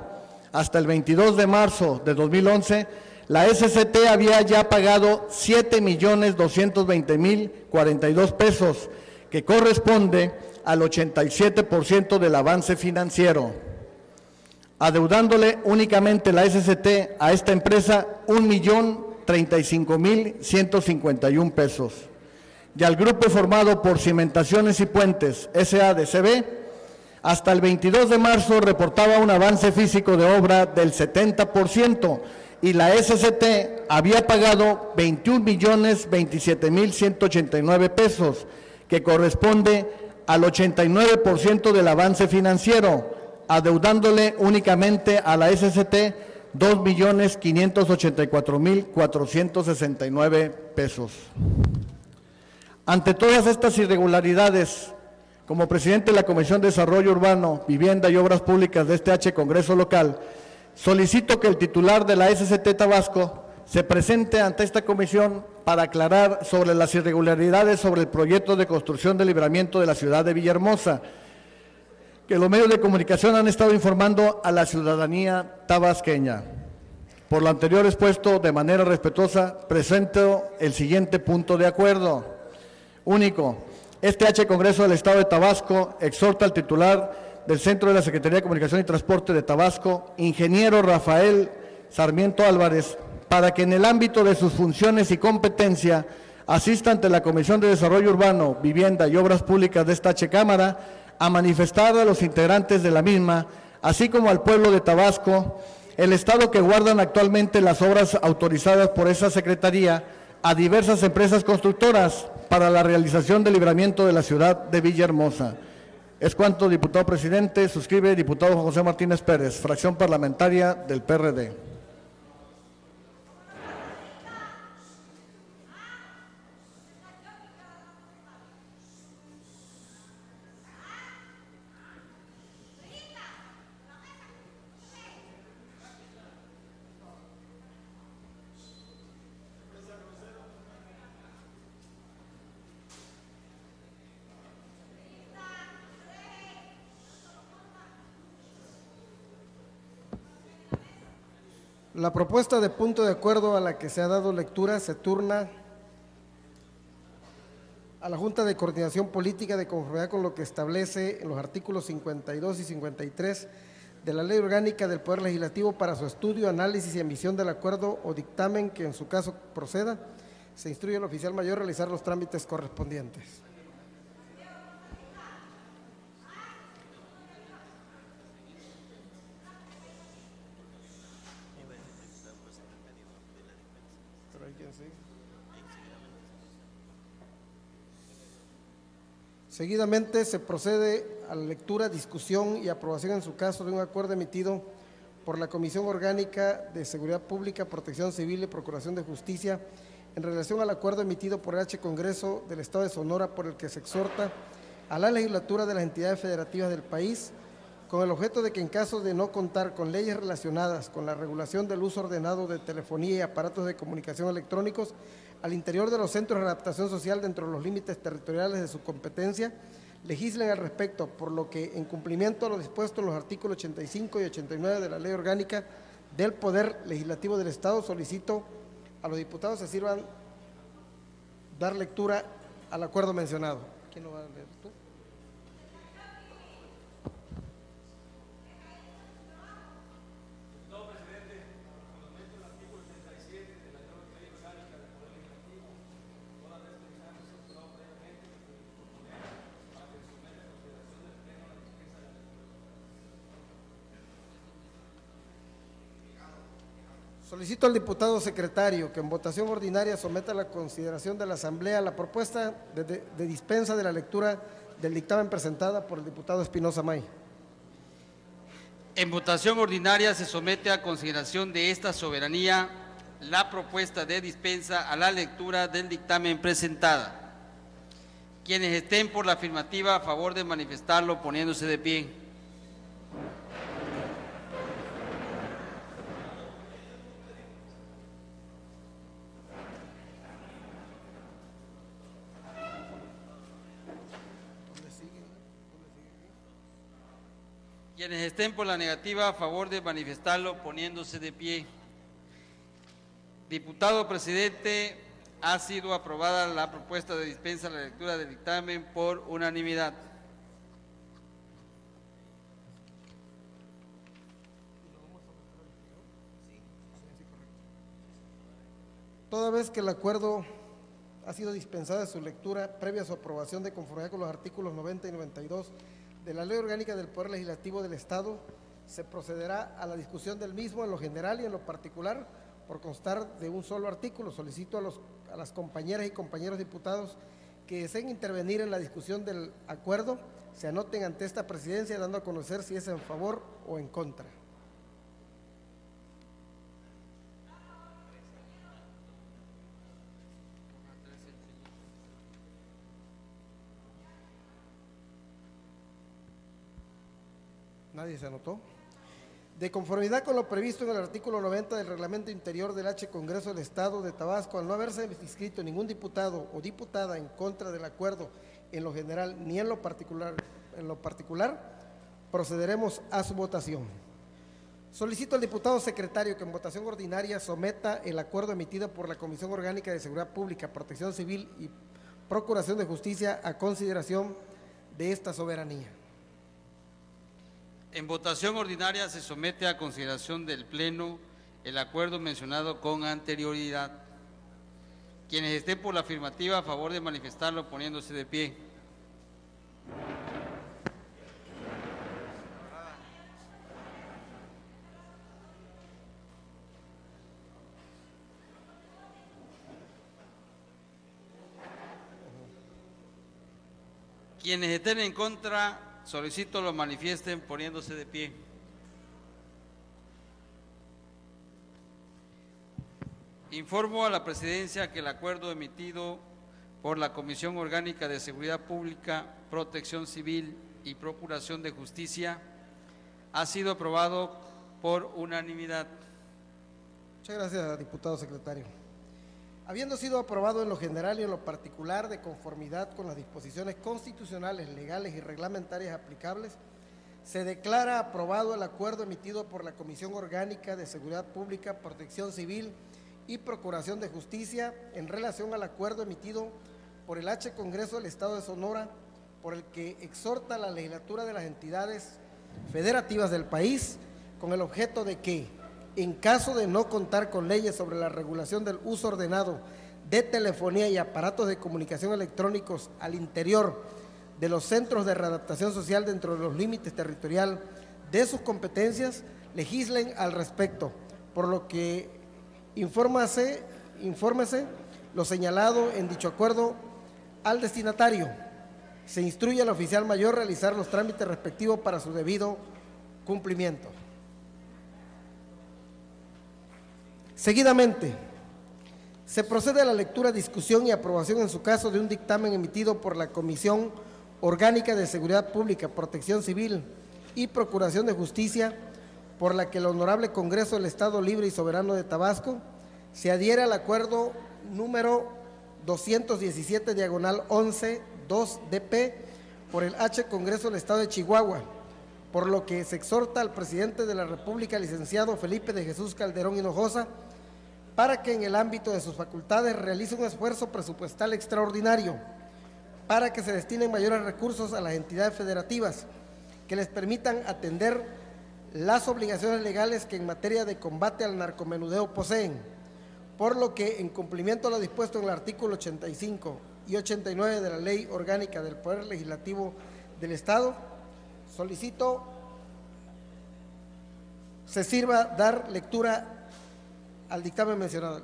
E: hasta el 22 de marzo de 2011, la SCT había ya pagado 7.220.042 pesos, que corresponde al 87% del avance financiero, adeudándole únicamente la SCT a esta empresa 1.035.151 pesos. Y al grupo formado por Cimentaciones y Puentes SADCB, hasta el 22 de marzo reportaba un avance físico de obra del 70% y la SCT había pagado 21.027.189 pesos, que corresponde al 89% del avance financiero, adeudándole únicamente a la SCT 2.584.469 pesos. Ante todas estas irregularidades, como presidente de la Comisión de Desarrollo Urbano, Vivienda y Obras Públicas de este Congreso local, solicito que el titular de la SCT Tabasco se presente ante esta comisión para aclarar sobre las irregularidades sobre el proyecto de construcción del libramiento de la ciudad de Villahermosa, que los medios de comunicación han estado informando a la ciudadanía tabasqueña. Por lo anterior expuesto, de manera respetuosa, presento el siguiente punto de acuerdo. Único, este Congreso del Estado de Tabasco exhorta al titular del Centro de la Secretaría de Comunicación y Transporte de Tabasco, ingeniero Rafael Sarmiento Álvarez, para que en el ámbito de sus funciones y competencia asista ante la Comisión de Desarrollo Urbano, Vivienda y Obras Públicas de esta Cámara a manifestar a los integrantes de la misma, así como al pueblo de Tabasco, el estado que guardan actualmente las obras autorizadas por esa Secretaría a diversas empresas constructoras para la realización del libramiento de la ciudad de Villahermosa. Es cuanto, diputado presidente. Suscribe diputado José Martínez Pérez, fracción parlamentaria del PRD.
F: La propuesta de punto de acuerdo a la que se ha dado lectura se turna a la Junta de Coordinación Política de conformidad con lo que establece en los artículos 52 y 53 de la Ley Orgánica del Poder Legislativo para su estudio, análisis y emisión del acuerdo o dictamen que en su caso proceda. Se instruye al oficial mayor a realizar los trámites correspondientes. Seguidamente se procede a la lectura, discusión y aprobación en su caso de un acuerdo emitido por la Comisión Orgánica de Seguridad Pública, Protección Civil y Procuración de Justicia en relación al acuerdo emitido por el Congreso del Estado de Sonora por el que se exhorta a la legislatura de las entidades federativas del país con el objeto de que en caso de no contar con leyes relacionadas con la regulación del uso ordenado de telefonía y aparatos de comunicación electrónicos al interior de los centros de adaptación social dentro de los límites territoriales de su competencia, legislen al respecto, por lo que en cumplimiento a lo dispuesto en los artículos 85 y 89 de la Ley Orgánica del Poder Legislativo del Estado, solicito a los diputados se sirvan dar lectura al acuerdo mencionado. ¿Quién lo va a leer? ¿Tú? Solicito al diputado secretario que en votación ordinaria someta a la consideración de la Asamblea la propuesta de dispensa de la lectura del dictamen presentada por el diputado Espinosa May.
C: En votación ordinaria se somete a consideración de esta soberanía la propuesta de dispensa a la lectura del dictamen presentada. Quienes estén por la afirmativa, a favor de manifestarlo poniéndose de pie. Quienes estén por la negativa, a favor de manifestarlo poniéndose de pie. Diputado presidente, ha sido aprobada la propuesta de dispensa a la lectura del dictamen por unanimidad.
F: Toda vez que el acuerdo ha sido dispensado de su lectura previa a su aprobación de conformidad con los artículos 90 y 92 de la Ley Orgánica del Poder Legislativo del Estado, se procederá a la discusión del mismo en lo general y en lo particular por constar de un solo artículo. Solicito a las compañeras y compañeros diputados que deseen intervenir en la discusión del acuerdo, se anoten ante esta presidencia dando a conocer si es en favor o en contra. ¿Nadie se anotó? De conformidad con lo previsto en el artículo 90 del Reglamento Interior del H. Congreso del Estado de Tabasco, al no haberse inscrito ningún diputado o diputada en contra del acuerdo en lo general ni en lo particular, procederemos a su votación. Solicito al diputado secretario que en votación ordinaria someta el acuerdo emitido por la Comisión Orgánica de Seguridad Pública, Protección Civil y Procuración de Justicia a consideración de esta soberanía.
C: En votación ordinaria se somete a consideración del Pleno el acuerdo mencionado con anterioridad. Quienes estén por la afirmativa, a favor de manifestarlo poniéndose de pie. Quienes estén en contra, solicito lo manifiesten poniéndose de pie. Informo a la Presidencia que el acuerdo emitido por la Comisión Orgánica de Seguridad Pública, Protección Civil y Procuración de Justicia ha sido aprobado por unanimidad.
F: Muchas gracias, diputado secretario. Habiendo sido aprobado en lo general y en lo particular de conformidad con las disposiciones constitucionales, legales y reglamentarias aplicables, se declara aprobado el acuerdo emitido por la Comisión Orgánica de Seguridad Pública, Protección Civil y Procuración de Justicia en relación al acuerdo emitido por el H. Congreso del Estado de Sonora, por el que exhorta a la legislatura de las entidades federativas del país con el objeto de que, en caso de no contar con leyes sobre la regulación del uso ordenado de telefonía y aparatos de comunicación electrónicos al interior de los centros de readaptación social dentro de los límites territorial de sus competencias, legislen al respecto, por lo que infórmese lo señalado en dicho acuerdo al destinatario. Se instruye al oficial mayor realizar los trámites respectivos para su debido cumplimiento. Seguidamente, se procede a la lectura, discusión y aprobación en su caso de un dictamen emitido por la Comisión Orgánica de Seguridad Pública, Protección Civil y Procuración de Justicia, por la que el Honorable Congreso del Estado Libre y Soberano de Tabasco se adhiere al acuerdo número 217/11-2DP por el H. Congreso del Estado de Chihuahua, por lo que se exhorta al presidente de la República, licenciado Felipe de Jesús Calderón Hinojosa, para que en el ámbito de sus facultades realice un esfuerzo presupuestal extraordinario para que se destinen mayores recursos a las entidades federativas que les permitan atender las obligaciones legales que en materia de combate al narcomenudeo poseen, por lo que, en cumplimiento a lo dispuesto en el artículo 85 y 89 de la Ley Orgánica del Poder Legislativo del Estado, solicito se sirva dar lectura al dictamen mencionado.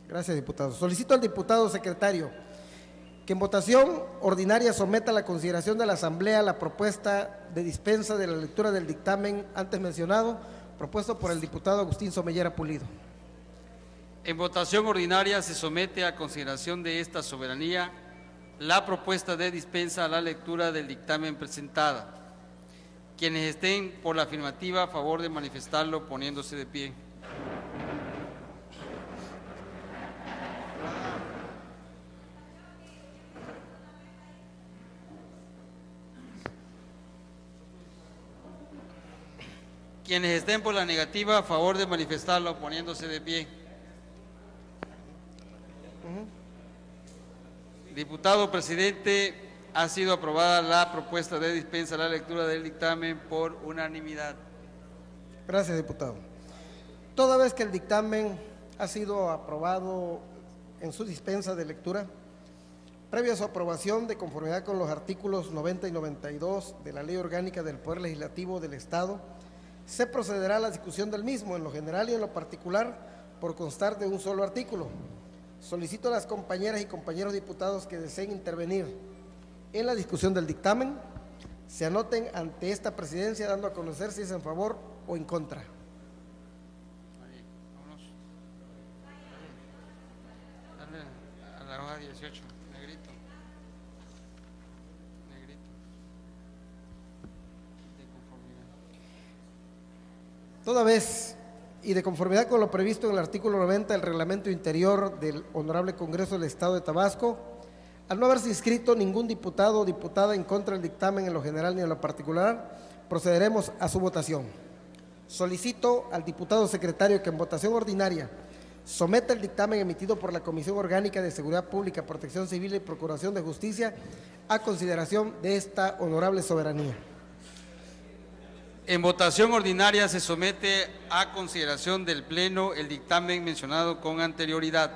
F: Gracias, diputado. Solicito al diputado secretario que en votación ordinaria someta a la consideración de la Asamblea la propuesta de dispensa de la lectura del dictamen antes mencionado, propuesto por el diputado Agustín Somellera Pulido.
C: En votación ordinaria se somete a consideración de esta soberanía la propuesta de dispensa a la lectura del dictamen presentada. Quienes estén por la afirmativa, a favor de manifestarlo poniéndose de pie. Quienes estén por la negativa, a favor de manifestarlo poniéndose de pie. Diputado presidente, ha sido aprobada la propuesta de dispensa a la lectura del dictamen por unanimidad.
F: Gracias, diputado. Toda vez que el dictamen ha sido aprobado en su dispensa de lectura, previa a su aprobación de conformidad con los artículos 90 y 92 de la Ley Orgánica del Poder Legislativo del Estado, se procederá a la discusión del mismo, en lo general y en lo particular, por constar de un solo artículo. Solicito a las compañeras y compañeros diputados que deseen intervenir en la discusión del dictamen, se anoten ante esta presidencia dando a conocer si es en favor o en contra.
C: 18, negrito. Negrito. De conformidad.
F: Toda vez y de conformidad con lo previsto en el artículo 90 del Reglamento Interior del Honorable Congreso del Estado de Tabasco, al no haberse inscrito ningún diputado o diputada en contra del dictamen en lo general ni en lo particular, procederemos a su votación. Solicito al diputado secretario que en votación ordinaria someta el dictamen emitido por la Comisión Orgánica de Seguridad Pública, Protección Civil y Procuración de Justicia a consideración de esta honorable soberanía.
C: En votación ordinaria se somete a consideración del Pleno el dictamen mencionado con anterioridad.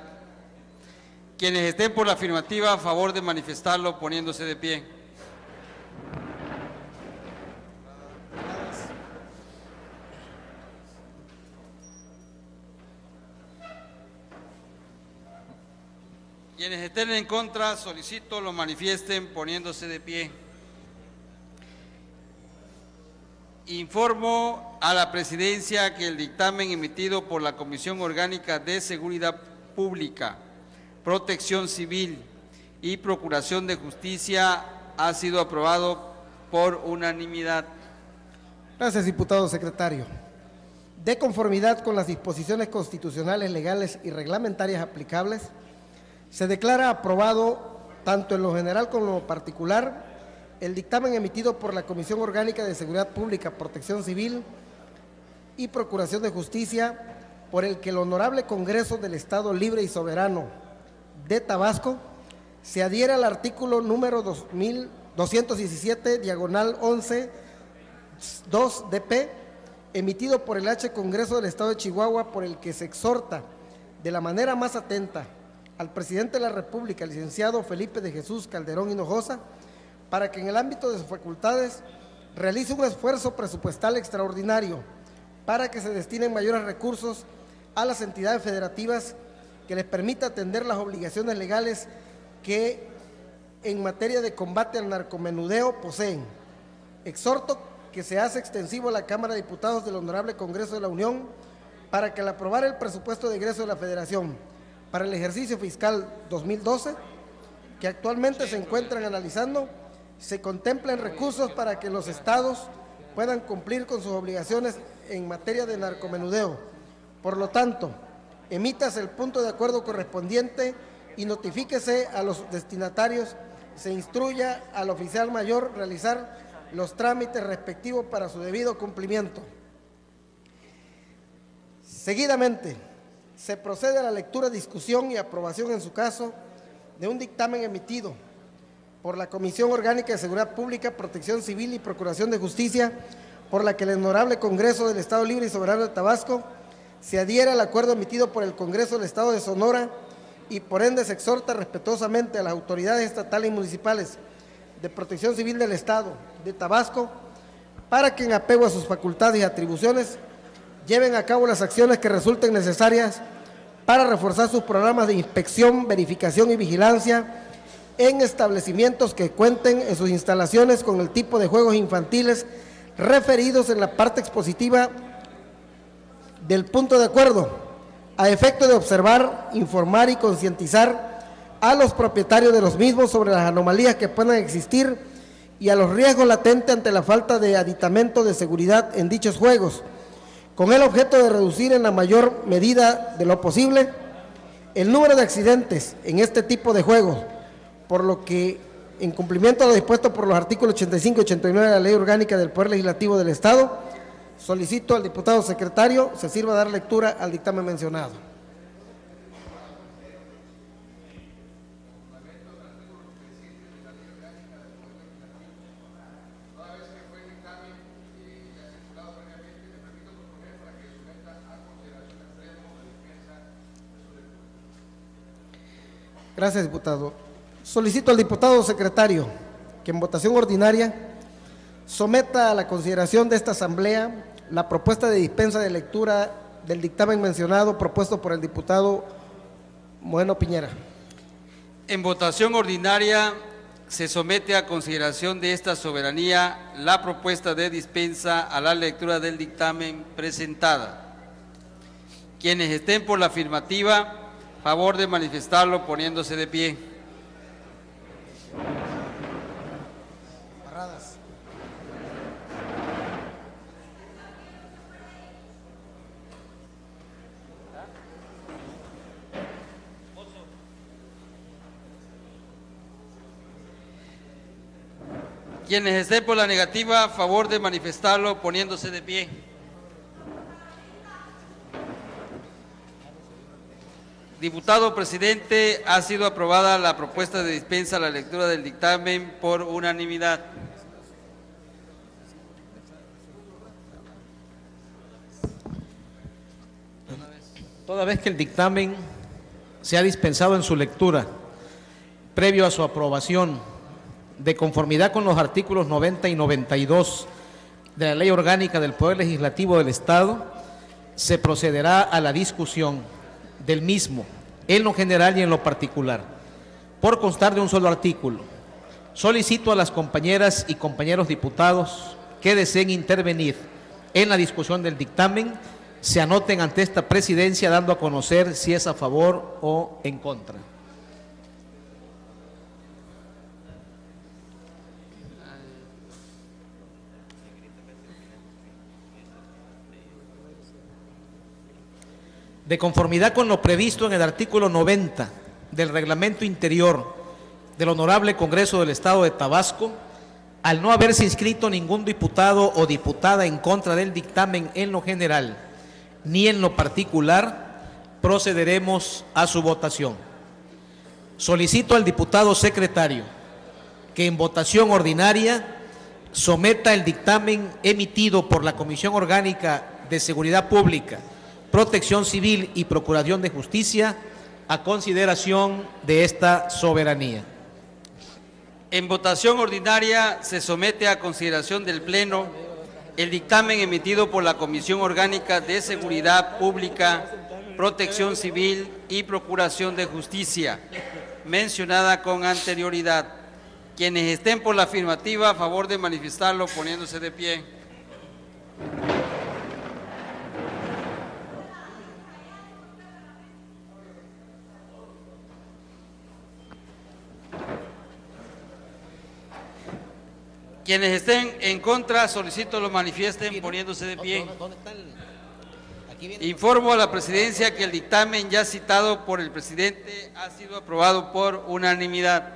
C: Quienes estén por la afirmativa, a favor de manifestarlo poniéndose de pie. Quienes estén en contra, solicito lo manifiesten poniéndose de pie. Informo a la Presidencia que el dictamen emitido por la Comisión Orgánica de Seguridad Pública, Protección Civil y Procuración de Justicia ha sido aprobado por unanimidad.
F: Gracias, diputado secretario. De conformidad con las disposiciones constitucionales, legales y reglamentarias aplicables, se declara aprobado, tanto en lo general como en lo particular, el dictamen emitido por la Comisión Orgánica de Seguridad Pública, Protección Civil y Procuración de Justicia, por el que el Honorable Congreso del Estado Libre y Soberano de Tabasco se adhiere al artículo número 2217, diagonal 11, 2 DP, emitido por el H. Congreso del Estado de Chihuahua, por el que se exhorta de la manera más atenta al presidente de la República, licenciado Felipe de Jesús Calderón Hinojosa, para que en el ámbito de sus facultades realice un esfuerzo presupuestal extraordinario para que se destinen mayores recursos a las entidades federativas que les permita atender las obligaciones legales que en materia de combate al narcomenudeo poseen. Exhorto que se hace extensivo a la Cámara de Diputados del Honorable Congreso de la Unión para que al aprobar el presupuesto de egreso de la Federación para el ejercicio fiscal 2012, que actualmente se encuentran analizando, se contemplen recursos para que los estados puedan cumplir con sus obligaciones en materia de narcomenudeo. Por lo tanto, emítase el punto de acuerdo correspondiente y notifíquese a los destinatarios, se instruya al oficial mayor realizar los trámites respectivos para su debido cumplimiento. Seguidamente, se procede a la lectura, discusión y aprobación en su caso de un dictamen emitido por la Comisión Orgánica de Seguridad Pública, Protección Civil y Procuración de Justicia, por la que el Honorable Congreso del Estado Libre y Soberano de Tabasco se adhiere al acuerdo emitido por el Congreso del Estado de Sonora y por ende se exhorta respetuosamente a las autoridades estatales y municipales de Protección Civil del Estado de Tabasco para que en apego a sus facultades y atribuciones lleven a cabo las acciones que resulten necesarias para reforzar sus programas de inspección, verificación y vigilancia en establecimientos que cuenten en sus instalaciones con el tipo de juegos infantiles referidos en la parte expositiva del punto de acuerdo, a efecto de observar, informar y concientizar a los propietarios de los mismos sobre las anomalías que puedan existir y a los riesgos latentes ante la falta de aditamento de seguridad en dichos juegos, con el objeto de reducir en la mayor medida de lo posible el número de accidentes en este tipo de juegos, por lo que, en cumplimiento a lo dispuesto por los artículos 85 y 89 de la Ley Orgánica del Poder Legislativo del Estado, solicito al diputado secretario se sirva a dar lectura al dictamen mencionado. Gracias, diputado. Solicito al diputado secretario que en votación ordinaria someta a la consideración de esta Asamblea la propuesta de dispensa de lectura del dictamen mencionado propuesto por el diputado Moreno Piñera.
C: En votación ordinaria se somete a consideración de esta soberanía la propuesta de dispensa a la lectura del dictamen presentada. Quienes estén por la afirmativa, favor de manifestarlo poniéndose de pie. Quienes estén por la negativa, a favor de manifestarlo poniéndose de pie. Diputado presidente, ha sido aprobada la propuesta de dispensa a la lectura del dictamen por unanimidad.
B: Toda vez que el dictamen se ha dispensado en su lectura, previo a su aprobación, de conformidad con los artículos 90 y 92 de la Ley Orgánica del Poder Legislativo del Estado, se procederá a la discusión del mismo, en lo general y en lo particular. Por constar de un solo artículo, solicito a las compañeras y compañeros diputados que deseen intervenir en la discusión del dictamen, se anoten ante esta presidencia dando a conocer si es a favor o en contra. De conformidad con lo previsto en el artículo 90 del Reglamento Interior del Honorable Congreso del Estado de Tabasco, al no haberse inscrito ningún diputado o diputada en contra del dictamen en lo general ni en lo particular, procederemos a su votación. Solicito al diputado secretario que en votación ordinaria someta el dictamen emitido por la Comisión Orgánica de Seguridad Pública, Protección Civil y Procuración de Justicia a consideración de esta soberanía.
C: En votación ordinaria se somete a consideración del Pleno el dictamen emitido por la Comisión Orgánica de Seguridad Pública, Protección Civil y Procuración de Justicia, mencionada con anterioridad. Quienes estén por la afirmativa, a favor de manifestarlo poniéndose de pie. Quienes estén en contra, solicito lo manifiesten poniéndose de pie. Informo a la presidencia que el dictamen ya citado por el presidente ha sido aprobado por unanimidad.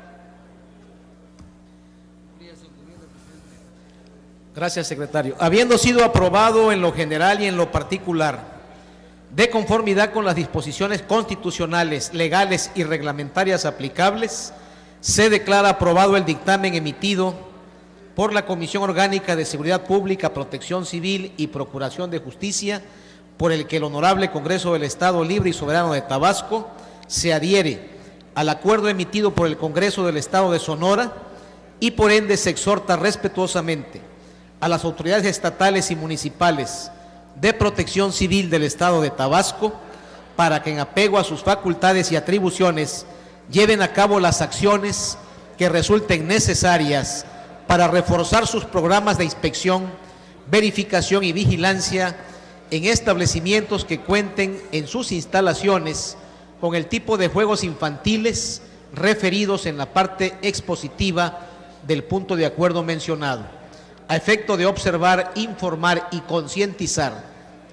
B: Gracias, secretario. Habiendo sido aprobado en lo general y en lo particular, de conformidad con las disposiciones constitucionales, legales y reglamentarias aplicables, se declara aprobado el dictamen emitido por la Comisión Orgánica de Seguridad Pública, Protección Civil y Procuración de Justicia, por el que el Honorable Congreso del Estado Libre y Soberano de Tabasco se adhiere al acuerdo emitido por el Congreso del Estado de Sonora y por ende se exhorta respetuosamente a las autoridades estatales y municipales de Protección Civil del Estado de Tabasco para que en apego a sus facultades y atribuciones lleven a cabo las acciones que resulten necesarias para reforzar sus programas de inspección, verificación y vigilancia en establecimientos que cuenten en sus instalaciones con el tipo de juegos infantiles referidos en la parte expositiva del punto de acuerdo mencionado, a efecto de observar, informar y concientizar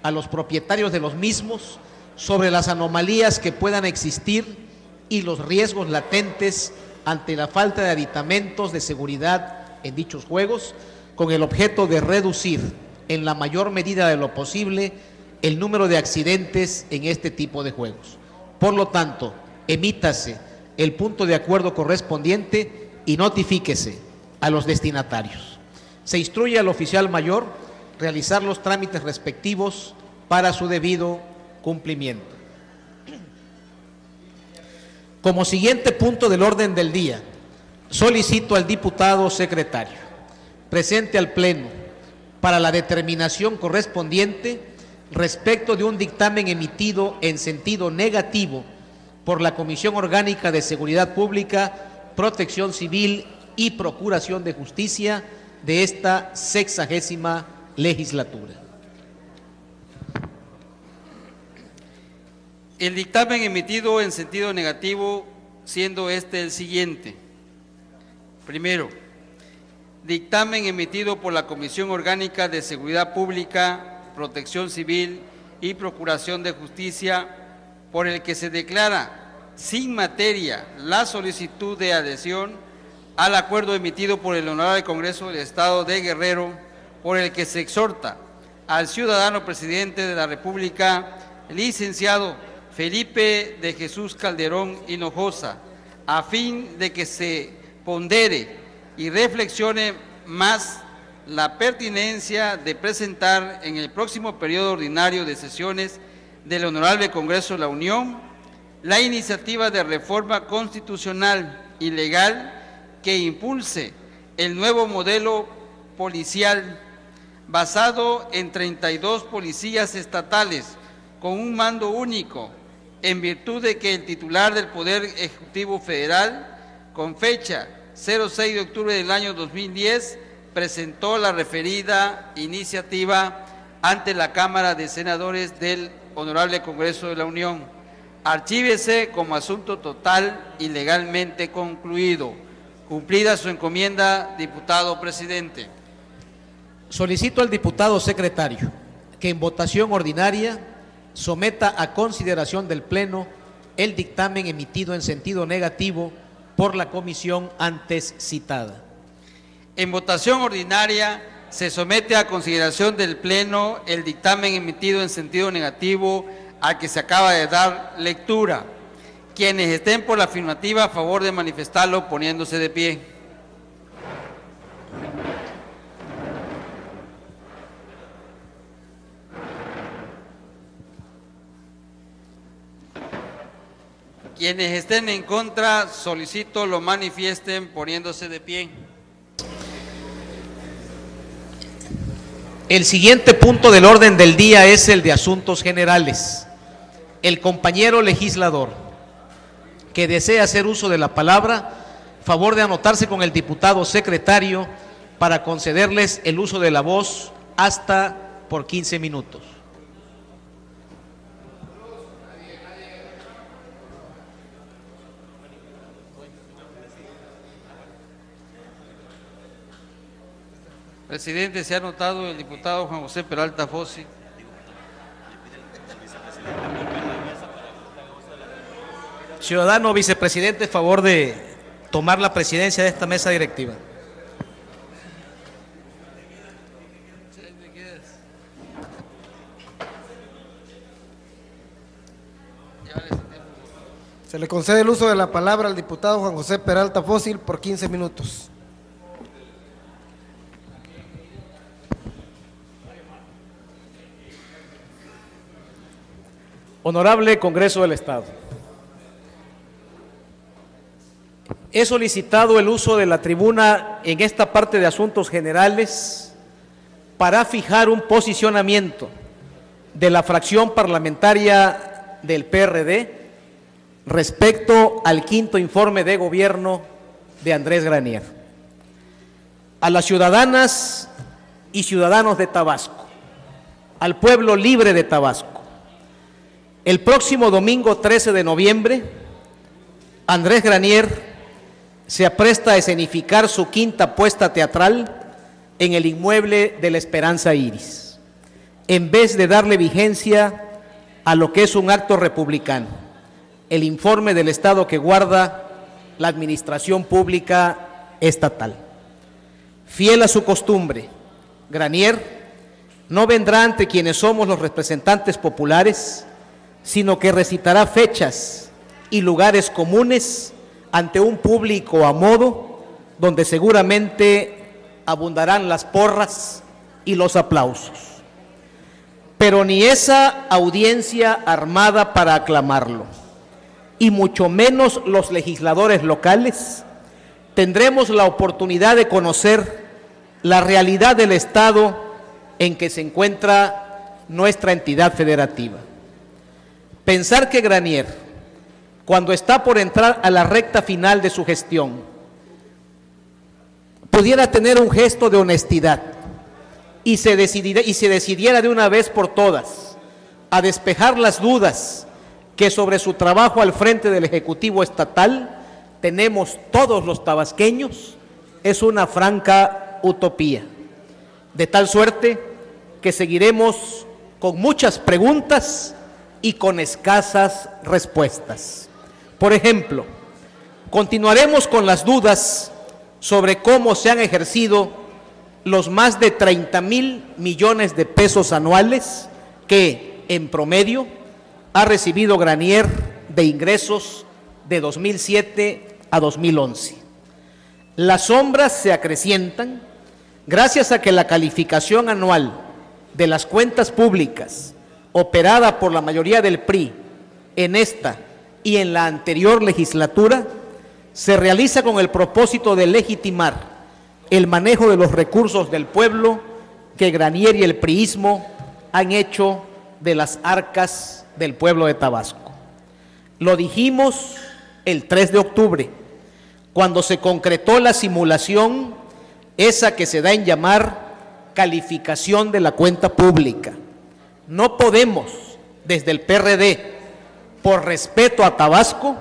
B: a los propietarios de los mismos sobre las anomalías que puedan existir y los riesgos latentes ante la falta de aditamentos de seguridad en dichos juegos, con el objeto de reducir en la mayor medida de lo posible el número de accidentes en este tipo de juegos. Por lo tanto, emítase el punto de acuerdo correspondiente y notifíquese a los destinatarios. Se instruye al oficial mayor realizar los trámites respectivos para su debido cumplimiento. Como siguiente punto del orden del día, solicito al diputado secretario presente al Pleno para la determinación correspondiente respecto de un dictamen emitido en sentido negativo por la Comisión Orgánica de Seguridad Pública, Protección Civil y Procuración de Justicia de esta 60ª legislatura.
C: El dictamen emitido en sentido negativo, siendo este el siguiente. Primero, dictamen emitido por la Comisión Orgánica de Seguridad Pública, Protección Civil y Procuración de Justicia, por el que se declara sin materia la solicitud de adhesión al acuerdo emitido por el Honorable Congreso del Estado de Guerrero, por el que se exhorta al ciudadano presidente de la República, licenciado Felipe de Jesús Calderón Hinojosa, a fin de que se pondere y reflexione más la pertinencia de presentar en el próximo periodo ordinario de sesiones del Honorable Congreso de la Unión la iniciativa de reforma constitucional y legal que impulse el nuevo modelo policial basado en 32 policías estatales con un mando único, en virtud de que el titular del Poder Ejecutivo Federal, con fecha 06 de octubre del año 2010, presentó la referida iniciativa ante la Cámara de Senadores del Honorable Congreso de la Unión. Archívese como asunto total y legalmente concluido. Cumplida su encomienda, diputado presidente.
B: Solicito al diputado secretario que en votación ordinaria someta a consideración del Pleno el dictamen emitido en sentido negativo por la comisión antes citada.
C: En votación ordinaria se somete a consideración del Pleno el dictamen emitido en sentido negativo al que se acaba de dar lectura. Quienes estén por la afirmativa, a favor de manifestarlo poniéndose de pie. Quienes estén en contra, solicito lo manifiesten poniéndose de pie.
B: El siguiente punto del orden del día es el de asuntos generales. El compañero legislador que desea hacer uso de la palabra, favor de anotarse con el diputado secretario para concederles el uso de la voz hasta por 15 minutos.
C: Presidente, se ha anotado el diputado Juan José Peralta Fósil.
B: Ciudadano vicepresidente, favor de tomar la presidencia de esta mesa directiva.
F: Se le concede el uso de la palabra al diputado Juan José Peralta Fósil por 15 minutos.
B: Honorable Congreso del Estado. He solicitado el uso de la tribuna en esta parte de asuntos generales para fijar un posicionamiento de la fracción parlamentaria del PRD respecto al quinto informe de gobierno de Andrés Granier. A las ciudadanas y ciudadanos de Tabasco, al pueblo libre de Tabasco, el próximo domingo 13 de noviembre, Andrés Granier se apresta a escenificar su quinta puesta teatral en el inmueble de la Esperanza Iris, en vez de darle vigencia a lo que es un acto republicano, el informe del Estado que guarda la administración pública estatal. Fiel a su costumbre, Granier no vendrá ante quienes somos los representantes populares, sino que recitará fechas y lugares comunes ante un público a modo, donde seguramente abundarán las porras y los aplausos. Pero ni esa audiencia armada para aclamarlo, y mucho menos los legisladores locales, tendremos la oportunidad de conocer la realidad del estado en que se encuentra nuestra entidad federativa. Pensar que Granier, cuando está por entrar a la recta final de su gestión, pudiera tener un gesto de honestidad y se decidiera de una vez por todas a despejar las dudas que sobre su trabajo al frente del Ejecutivo Estatal tenemos todos los tabasqueños, es una franca utopía. De tal suerte que seguiremos con muchas preguntas y con escasas respuestas. Por ejemplo, continuaremos con las dudas sobre cómo se han ejercido los más de 30,000 millones de pesos anuales que, en promedio, ha recibido Granier de ingresos de 2007 a 2011. Las sombras se acrecientan gracias a que la calificación anual de las cuentas públicas operada por la mayoría del PRI en esta y en la anterior legislatura se realiza con el propósito de legitimar el manejo de los recursos del pueblo que Granier y el priismo han hecho de las arcas del pueblo de Tabasco. Lo dijimos el 3 de octubre, cuando se concretó la simulación, esa que se da en llamar calificación de la cuenta pública. No podemos, desde el PRD, por respeto a Tabasco,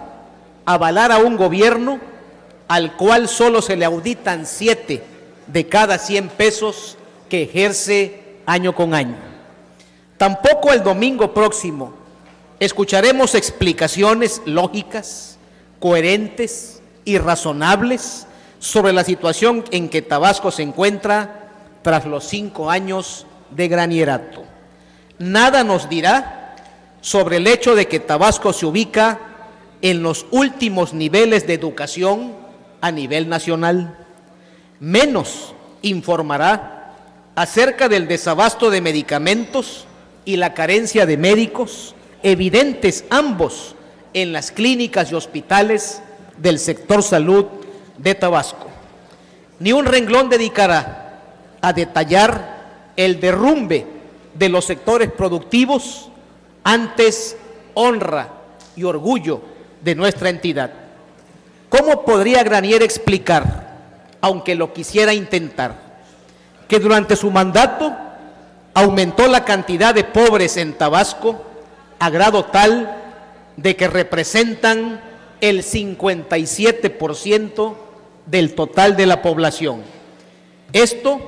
B: avalar a un gobierno al cual solo se le auditan 7 de cada 100 pesos que ejerce año con año. Tampoco el domingo próximo escucharemos explicaciones lógicas, coherentes y razonables sobre la situación en que Tabasco se encuentra tras los 5 años de granierato. Nada nos dirá sobre el hecho de que Tabasco se ubica en los últimos niveles de educación a nivel nacional. Menos informará acerca del desabasto de medicamentos y la carencia de médicos, evidentes ambos en las clínicas y hospitales del sector salud de Tabasco. Ni un renglón dedicará a detallar el derrumbe de los sectores productivos, antes honra y orgullo de nuestra entidad. ¿Cómo podría Granier explicar, aunque lo quisiera intentar, que durante su mandato aumentó la cantidad de pobres en Tabasco a grado tal de que representan el 57% del total de la población? Esto,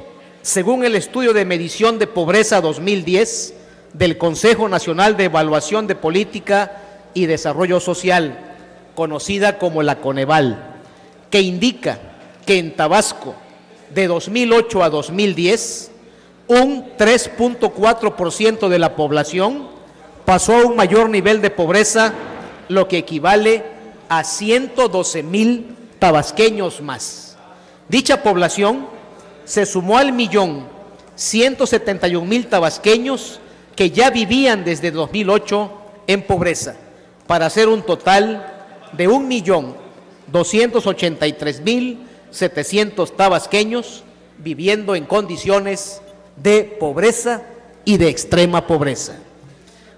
B: según el estudio de medición de pobreza 2010 del Consejo Nacional de Evaluación de Política y Desarrollo Social, conocida como la Coneval, que indica que en Tabasco, de 2008 a 2010, un 3.4% de la población pasó a un mayor nivel de pobreza, lo que equivale a 112,000 tabasqueños más. Dicha población se sumó al 1.171.000 tabasqueños que ya vivían desde 2008 en pobreza, para hacer un total de 1.283.700 tabasqueños viviendo en condiciones de pobreza y de extrema pobreza.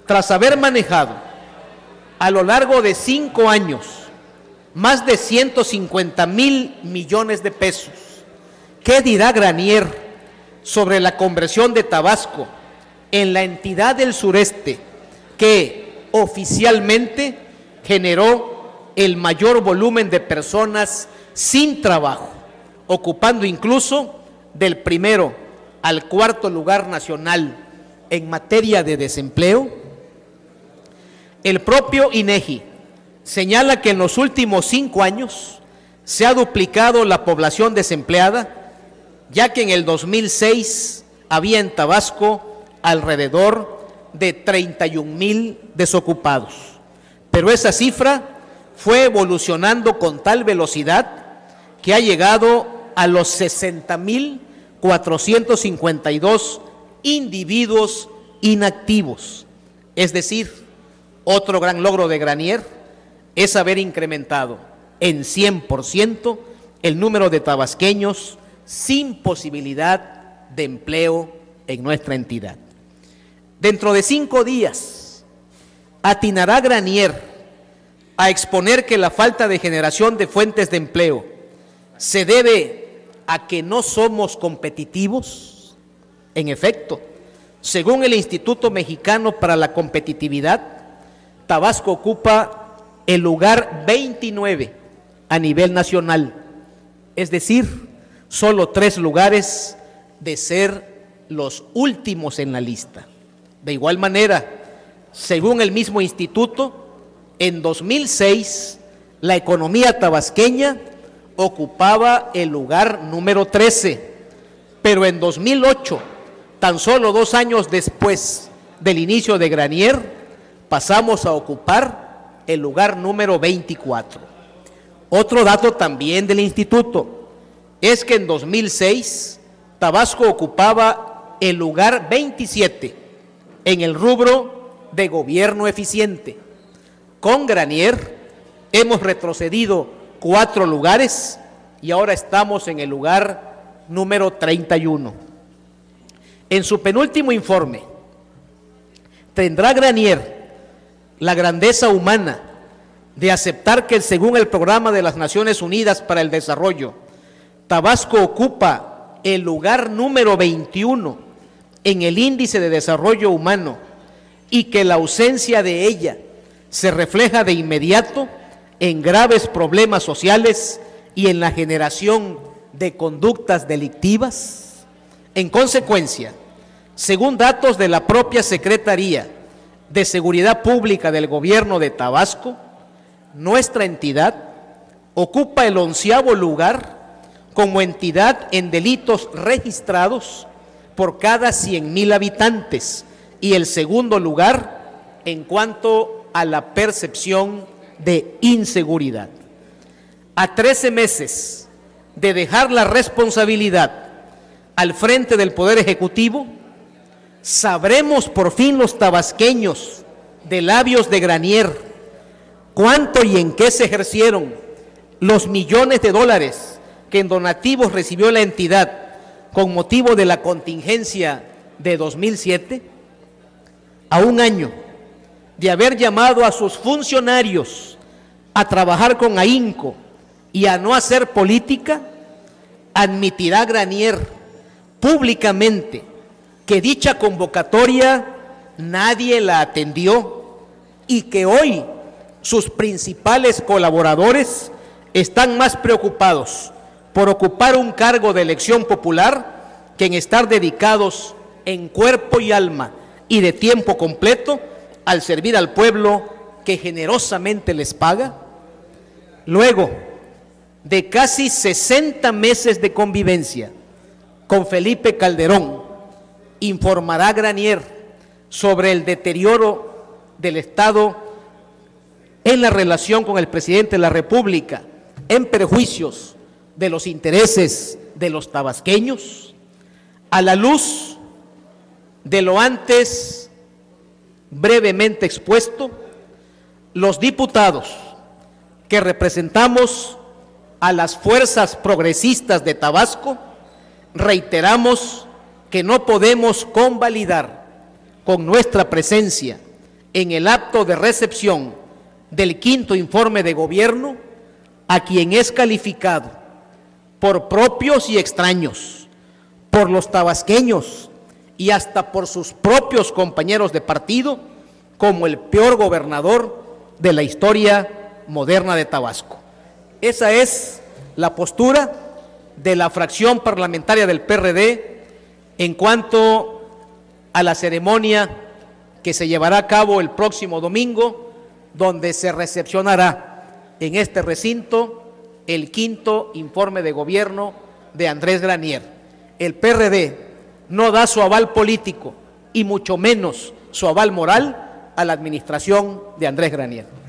B: Tras haber manejado a lo largo de 5 años más de 150,000 millones de pesos, ¿qué dirá Granier sobre la conversión de Tabasco en la entidad del sureste que oficialmente generó el mayor volumen de personas sin trabajo, ocupando incluso del primero al cuarto lugar nacional en materia de desempleo? El propio INEGI señala que en los últimos 5 años se ha duplicado la población desempleada, ya que en el 2006 había en Tabasco alrededor de 31,000 desocupados. Pero esa cifra fue evolucionando con tal velocidad que ha llegado a los 60,452 individuos inactivos. Es decir, otro gran logro de Granier es haber incrementado en 100% el número de tabasqueños sin posibilidad de empleo en nuestra entidad. Dentro de 5 días, atinará Granier a exponer que la falta de generación de fuentes de empleo se debe a que no somos competitivos. En efecto, según el Instituto Mexicano para la Competitividad, Tabasco ocupa el lugar 29 a nivel nacional, es decir, solo 3 lugares de ser los últimos en la lista. De igual manera, según el mismo instituto, en 2006 la economía tabasqueña ocupaba el lugar número 13, pero en 2008, tan solo 2 años después del inicio de Granier, pasamos a ocupar el lugar número 24. Otro dato también del instituto es que en 2006 Tabasco ocupaba el lugar 27 en el rubro de gobierno eficiente. Con Granier hemos retrocedido 4 lugares y ahora estamos en el lugar número 31. En su penúltimo informe, ¿tendrá Granier la grandeza humana de aceptar que según el Programa de las Naciones Unidas para el Desarrollo, Tabasco ocupa el lugar número 21 en el Índice de Desarrollo Humano y que la ausencia de ella se refleja de inmediato en graves problemas sociales y en la generación de conductas delictivas? En consecuencia, según datos de la propia Secretaría de Seguridad Pública del Gobierno de Tabasco, nuestra entidad ocupa el 11º lugar como entidad en delitos registrados por cada 100,000 habitantes y el segundo lugar en cuanto a la percepción de inseguridad. A 13 meses de dejar la responsabilidad al frente del Poder Ejecutivo, sabremos por fin los tabasqueños de labios de Granier cuánto y en qué se ejercieron los millones de dólares que en donativos recibió la entidad con motivo de la contingencia de 2007, a un año de haber llamado a sus funcionarios a trabajar con ahínco y a no hacer política. Admitirá Granier públicamente que dicha convocatoria nadie la atendió y que hoy sus principales colaboradores están más preocupados por ocupar un cargo de elección popular que en estar dedicados en cuerpo y alma y de tiempo completo al servir al pueblo que generosamente les paga? Luego de casi 60 meses de convivencia con Felipe Calderón, informará Granier sobre el deterioro del Estado en la relación con el presidente de la República en perjuicios de los intereses de los tabasqueños. A la luz de lo antes brevemente expuesto, los diputados que representamos a las fuerzas progresistas de Tabasco reiteramos que no podemos convalidar con nuestra presencia en el acto de recepción del 5º informe de gobierno a quien es calificado por propios y extraños, por los tabasqueños y hasta por sus propios compañeros de partido como el peor gobernador de la historia moderna de Tabasco. Esa es la postura de la fracción parlamentaria del PRD en cuanto a la ceremonia que se llevará a cabo el próximo domingo, donde se recepcionará en este recinto el 5º informe de gobierno de Andrés Granier. El PRD no da su aval político y mucho menos su aval moral a la administración de Andrés Granier.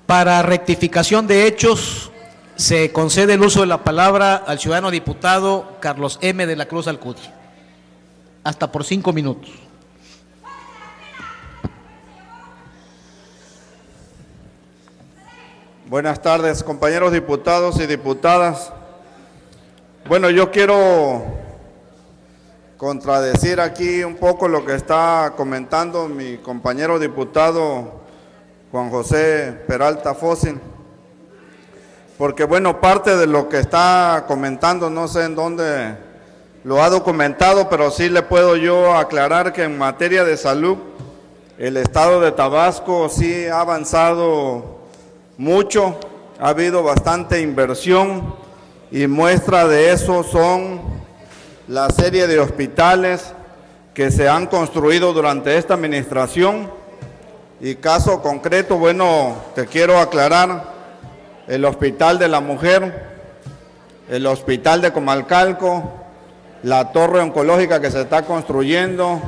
B: Para rectificación de hechos, se concede el uso de la palabra al ciudadano diputado Carlos M. de la Cruz Alcudia. Hasta por 5 minutos.
G: Buenas tardes, compañeros diputados y diputadas. Bueno, yo quiero contradecir aquí un poco lo que está comentando mi compañero diputado Juan José Peralta Fósil, porque bueno, parte de lo que está comentando, no sé en dónde lo ha documentado, pero sí le puedo yo aclarar que en materia de salud el estado de Tabasco sí ha avanzado mucho, ha habido bastante inversión y muestra de eso son la serie de hospitales que se han construido durante esta administración. Y caso concreto, bueno, te quiero aclarar, el Hospital de la Mujer, el Hospital de Comalcalco, la torre oncológica que se está construyendo,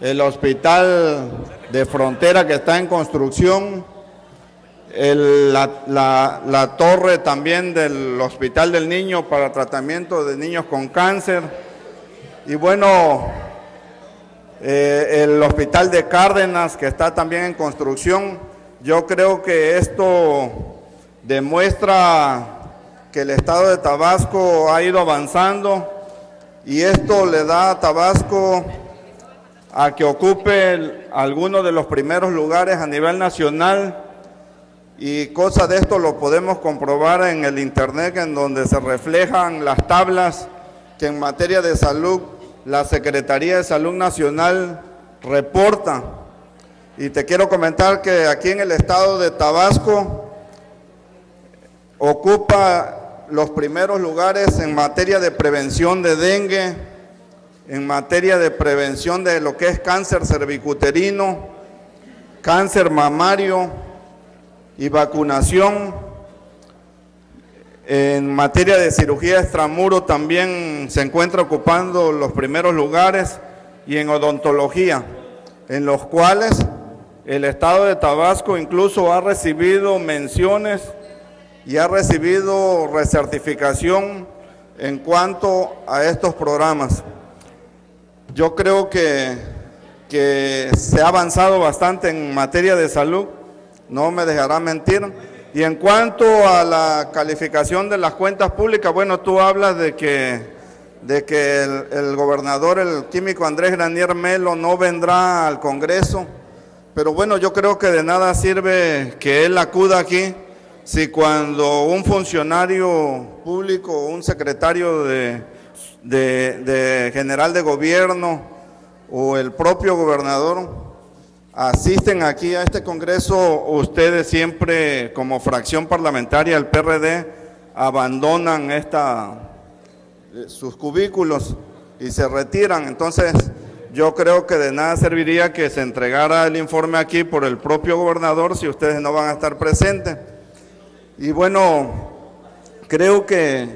G: el Hospital de Frontera que está en construcción, la torre también del Hospital del Niño para tratamiento de niños con cáncer, y bueno, el Hospital de Cárdenas que está también en construcción. Yo creo que esto demuestra que el estado de Tabasco ha ido avanzando y esto le da a Tabasco a que ocupe algunos de los primeros lugares a nivel nacional, y cosa de esto lo podemos comprobar en el internet, en donde se reflejan las tablas que en materia de salud la Secretaría de Salud Nacional reporta. Y te quiero comentar que aquí en el estado de Tabasco ocupa los primeros lugares en materia de prevención de dengue, en materia de prevención de lo que es cáncer cervicuterino, cáncer mamario y vacunación. En materia de cirugía extramuro también se encuentra ocupando los primeros lugares, y en odontología, en los cuales el estado de Tabasco incluso ha recibido menciones y ha recibido recertificación en cuanto a estos programas. Yo creo que se ha avanzado bastante en materia de salud, no me dejará mentir. Y en cuanto a la calificación de las cuentas públicas, bueno, tú hablas de que el gobernador, el químico Andrés Granier Melo, no vendrá al Congreso, pero bueno, yo creo que de nada sirve que él acuda aquí si cuando un funcionario público, un secretario de general de gobierno o el propio gobernador asisten aquí a este Congreso, ustedes siempre como fracción parlamentaria del PRD abandonan sus cubículos y se retiran. Entonces yo creo que de nada serviría que se entregara el informe aquí por el propio gobernador si ustedes no van a estar presentes. Y bueno, creo que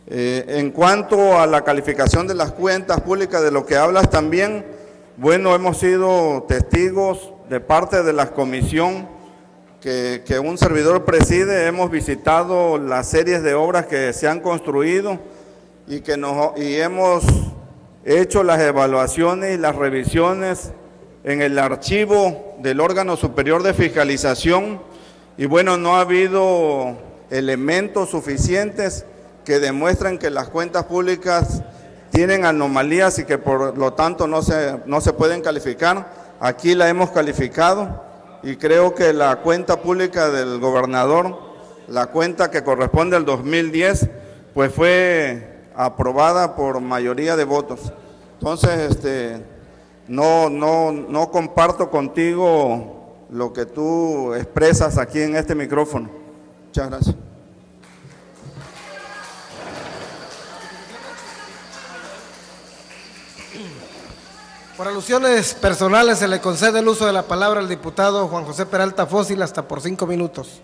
G: en cuanto a la calificación de las cuentas públicas, de lo que hablas también, bueno, hemos sido testigos de parte de la comisión que un servidor preside, hemos visitado las series de obras que se han construido y hemos hecho las evaluaciones y las revisiones en el archivo del órgano superior de fiscalización, y bueno, no ha habido elementos suficientes que demuestren que las cuentas públicas tienen anomalías y que por lo tanto no se pueden calificar. Aquí la hemos calificado y creo que la cuenta pública del gobernador, la cuenta que corresponde al 2010, pues fue aprobada por mayoría de votos. Entonces, no comparto contigo lo que tú expresas aquí en este micrófono. Muchas gracias.
F: Por alusiones personales se le concede el uso de la palabra al diputado Juan José Peralta Fósil hasta por 5 minutos.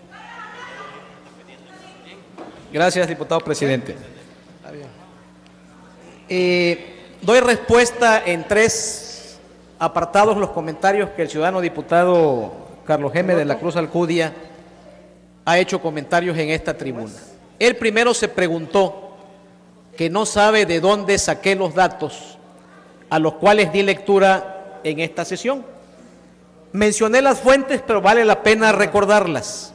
B: Gracias, diputado presidente. Doy respuesta en 3 apartados los comentarios que el ciudadano diputado Carlos G. de la Cruz Alcudia ha hecho comentarios en esta tribuna. Él primero se preguntó que no sabe de dónde saqué los datos a los cuales di lectura en esta sesión. Mencioné las fuentes, pero vale la pena recordarlas.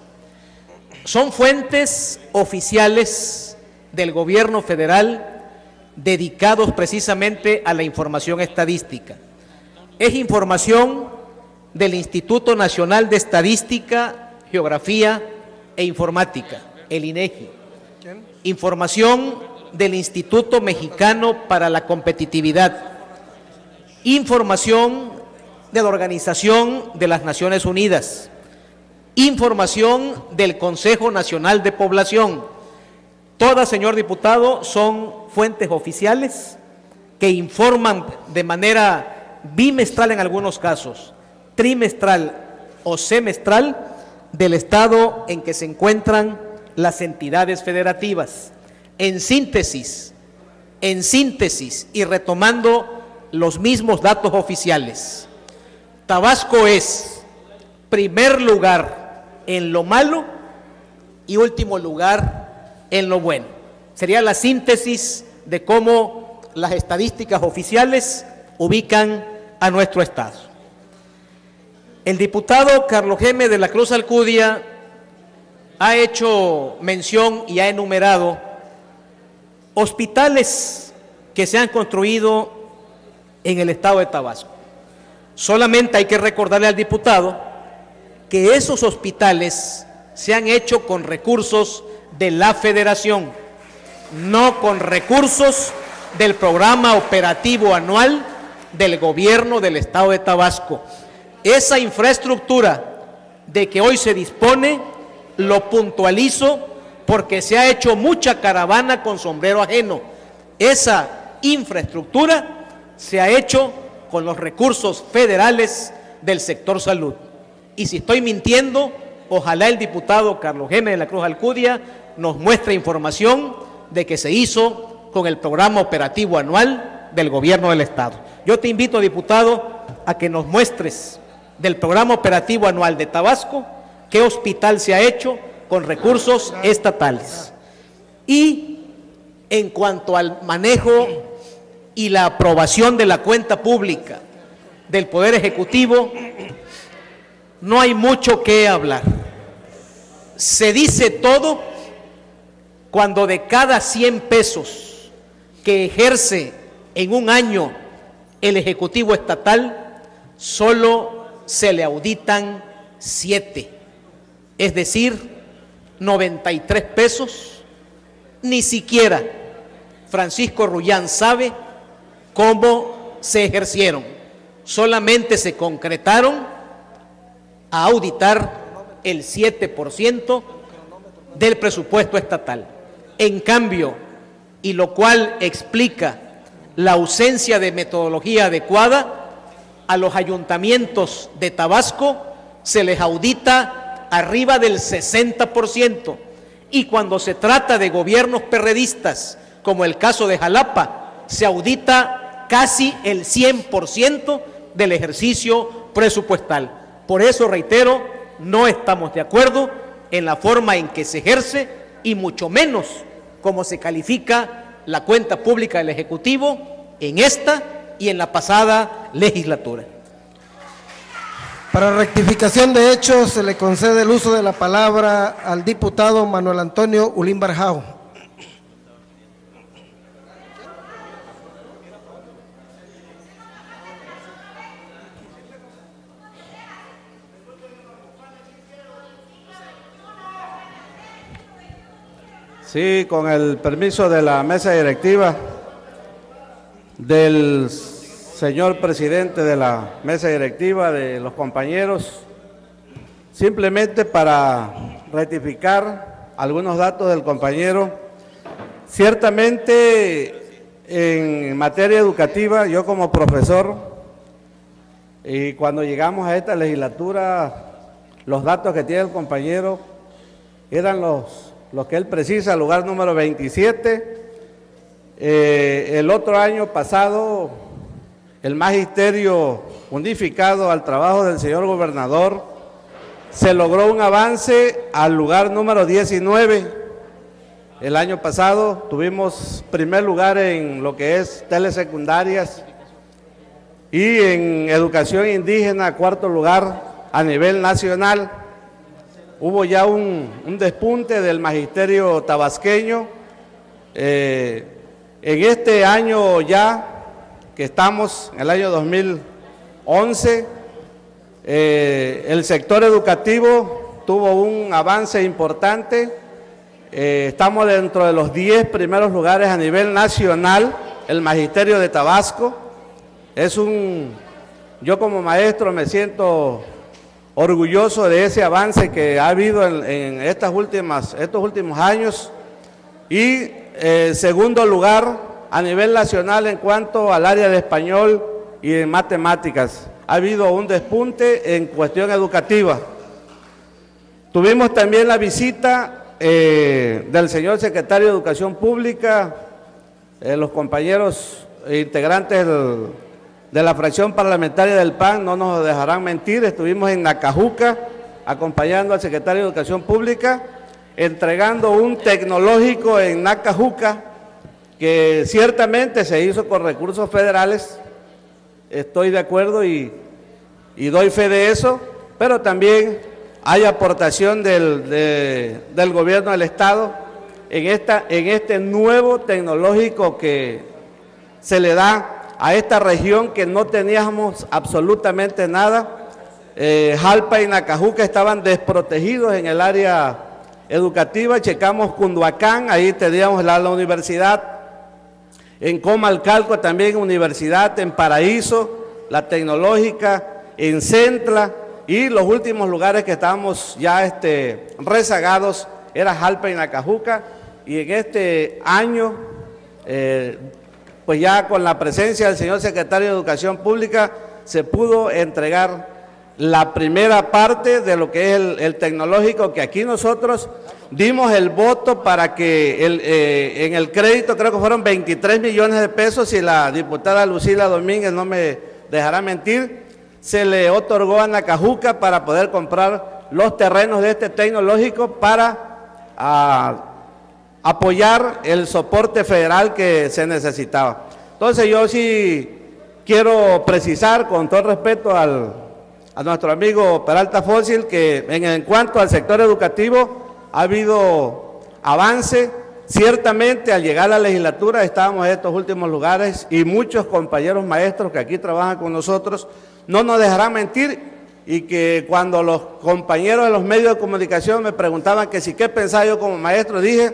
B: Son fuentes oficiales del gobierno federal dedicados precisamente a la información estadística. Es información del Instituto Nacional de Estadística, Geografía e Informática, el INEGI. Información del Instituto Mexicano para la Competitividad. Información de la Organización de las Naciones Unidas, información del Consejo Nacional de Población. Todas, señor diputado, son fuentes oficiales que informan de manera bimestral en algunos casos, trimestral o semestral, del estado en que se encuentran las entidades federativas. En síntesis y retomando los mismos datos oficiales, Tabasco es primer lugar en lo malo y último lugar en lo bueno. Sería la síntesis de cómo las estadísticas oficiales ubican a nuestro estado. El diputado Carlos G. de la Cruz Alcudia ha hecho mención y ha enumerado hospitales que se han construido en el estado de Tabasco. Solamente hay que recordarle al diputado que esos hospitales se han hecho con recursos de la Federación, no con recursos del programa operativo anual del gobierno del estado de Tabasco. Esa infraestructura de que hoy se dispone, lo puntualizo porque se ha hecho mucha caravana con sombrero ajeno. Esa infraestructura se ha hecho con los recursos federales del sector salud. Y si estoy mintiendo, ojalá el diputado Carlos G. de la Cruz Alcudia nos muestre información de que se hizo con el programa operativo anual del gobierno del estado. Yo te invito, diputado, a que nos muestres del programa operativo anual de Tabasco qué hospital se ha hecho con recursos estatales. Y en cuanto al manejo y la aprobación de la cuenta pública del Poder Ejecutivo, no hay mucho que hablar. Se dice todo cuando de cada 100 pesos que ejerce en un año el Ejecutivo estatal, solo se le auditan 7, es decir, 93 pesos. Ni siquiera Francisco Rullán sabe cómo se ejercieron, solamente se concretaron a auditar el 7% del presupuesto estatal. En cambio, y lo cual explica la ausencia de metodología adecuada, a los ayuntamientos de Tabasco se les audita arriba del 60%, y cuando se trata de gobiernos perredistas, como el caso de Jalapa, se audita casi el 100% del ejercicio presupuestal. Por eso, reitero, no estamos de acuerdo en la forma en que se ejerce y mucho menos cómo se califica la cuenta pública del Ejecutivo en esta y en la pasada legislatura.
F: Para rectificación de hechos, se le concede el uso de la palabra al diputado Manuel Antonio Ulín Barjao.
H: Sí, con el permiso de la mesa directiva, del señor presidente de la mesa directiva, de los compañeros, simplemente para rectificar algunos datos del compañero. Ciertamente, en materia educativa, yo como profesor, y cuando llegamos a esta legislatura, los datos que tiene el compañero eran los que él precisa, lugar número 27. El otro año pasado, el magisterio unificado al trabajo del señor gobernador, se logró un avance al lugar número 19. El año pasado tuvimos primer lugar en lo que es telesecundarias y en educación indígena, cuarto lugar a nivel nacional. Hubo ya un despunte del magisterio tabasqueño. En este año ya, que estamos en el año 2011, el sector educativo tuvo un avance importante. Estamos dentro de los 10 primeros lugares a nivel nacional. El magisterio de Tabasco es un Yo como maestro me siento orgulloso de ese avance que ha habido en estos últimos años. Y segundo lugar a nivel nacional en cuanto al área de español y de matemáticas. Ha habido un despunte en cuestión educativa. Tuvimos también la visita del señor secretario de Educación Pública, los compañeros integrantes de la fracción parlamentaria del PAN no nos dejarán mentir, estuvimos en Nacajuca acompañando al secretario de Educación Pública, entregando un tecnológico en Nacajuca que ciertamente se hizo con recursos federales, estoy de acuerdo y doy fe de eso, pero también hay aportación del gobierno del Estado en este nuevo tecnológico que se le da a esta región que no teníamos absolutamente nada. Jalpa y Nacajuca estaban desprotegidos en el área educativa. Checamos Cunduacán, ahí teníamos la universidad. En Comalcalco también universidad, en Paraíso, la tecnológica, en Centla, y los últimos lugares que estábamos ya rezagados era Jalpa y Nacajuca. Y en este año, pues ya con la presencia del señor secretario de Educación Pública, se pudo entregar la primera parte de lo que es el tecnológico, que aquí nosotros dimos el voto para que en el crédito, creo que fueron 23 millones de pesos, si la diputada Lucila Domínguez no me dejará mentir, se le otorgó a Nacajuca para poder comprar los terrenos de este tecnológico para apoyar el soporte federal que se necesitaba. Entonces yo sí quiero precisar con todo respeto a nuestro amigo Peralta Fósil que en cuanto al sector educativo ha habido avance. Ciertamente al llegar a la legislatura estábamos en estos últimos lugares y muchos compañeros maestros que aquí trabajan con nosotros no nos dejarán mentir, y que cuando los compañeros de los medios de comunicación me preguntaban que si qué pensaba yo como maestro, dije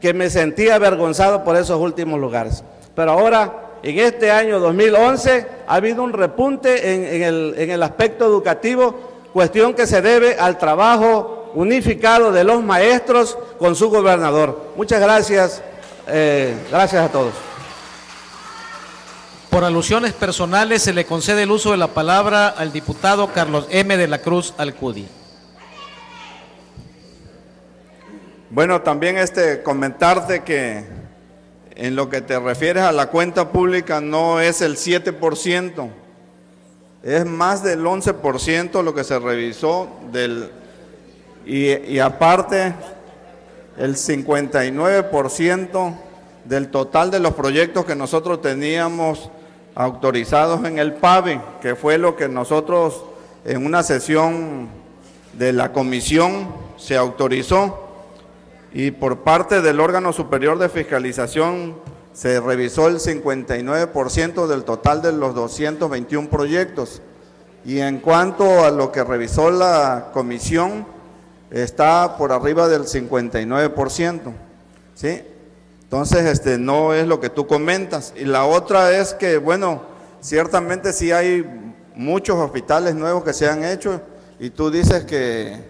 H: que me sentía avergonzado por esos últimos lugares. Pero ahora, en este año 2011, ha habido un repunte en el aspecto educativo, cuestión que se debe al trabajo unificado de los maestros con su gobernador. Muchas gracias, gracias a todos.
B: Por alusiones personales se le concede el uso de la palabra al diputado Carlos M. de la Cruz Alcudia.
G: Bueno, también comentarte que en lo que te refieres a la cuenta pública no es el 7%, es más del 11% lo que se revisó y aparte el 59% del total de los proyectos que nosotros teníamos autorizados en el PAVE, que fue lo que nosotros en una sesión de la comisión se autorizó, y por parte del órgano superior de fiscalización se revisó el 59% del total de los 221 proyectos. Y en cuanto a lo que revisó la comisión, está por arriba del 59%, ¿sí? Entonces, no es lo que tú comentas. Y la otra es que, bueno, ciertamente sí hay muchos hospitales nuevos que se han hecho, y tú dices que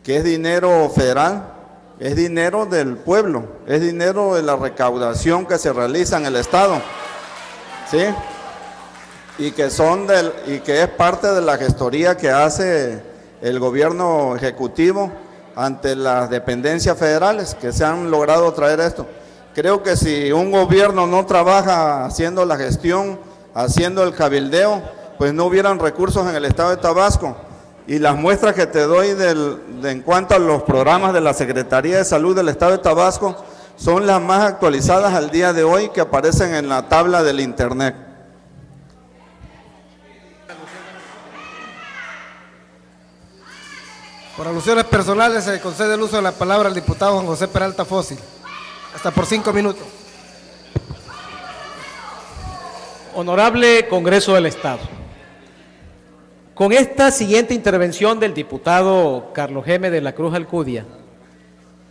G: es dinero federal. Es dinero del pueblo, es dinero de la recaudación que se realiza en el Estado, ¿sí? Y que es parte de la gestoría que hace el gobierno ejecutivo ante las dependencias federales que se han logrado traer esto. Creo que si un gobierno no trabaja haciendo la gestión, haciendo el cabildeo, pues no hubieran recursos en el Estado de Tabasco. Y las muestras que te doy en cuanto a los programas de la Secretaría de Salud del Estado de Tabasco son las más actualizadas al día de hoy, que aparecen en la tabla del Internet.
F: Por alusiones personales se le concede el uso de la palabra al diputado Juan José Peralta Fósil. Hasta por 5 minutos.
B: Honorable Congreso del Estado. Con esta siguiente intervención del diputado Carlos M. de la Cruz Alcudia,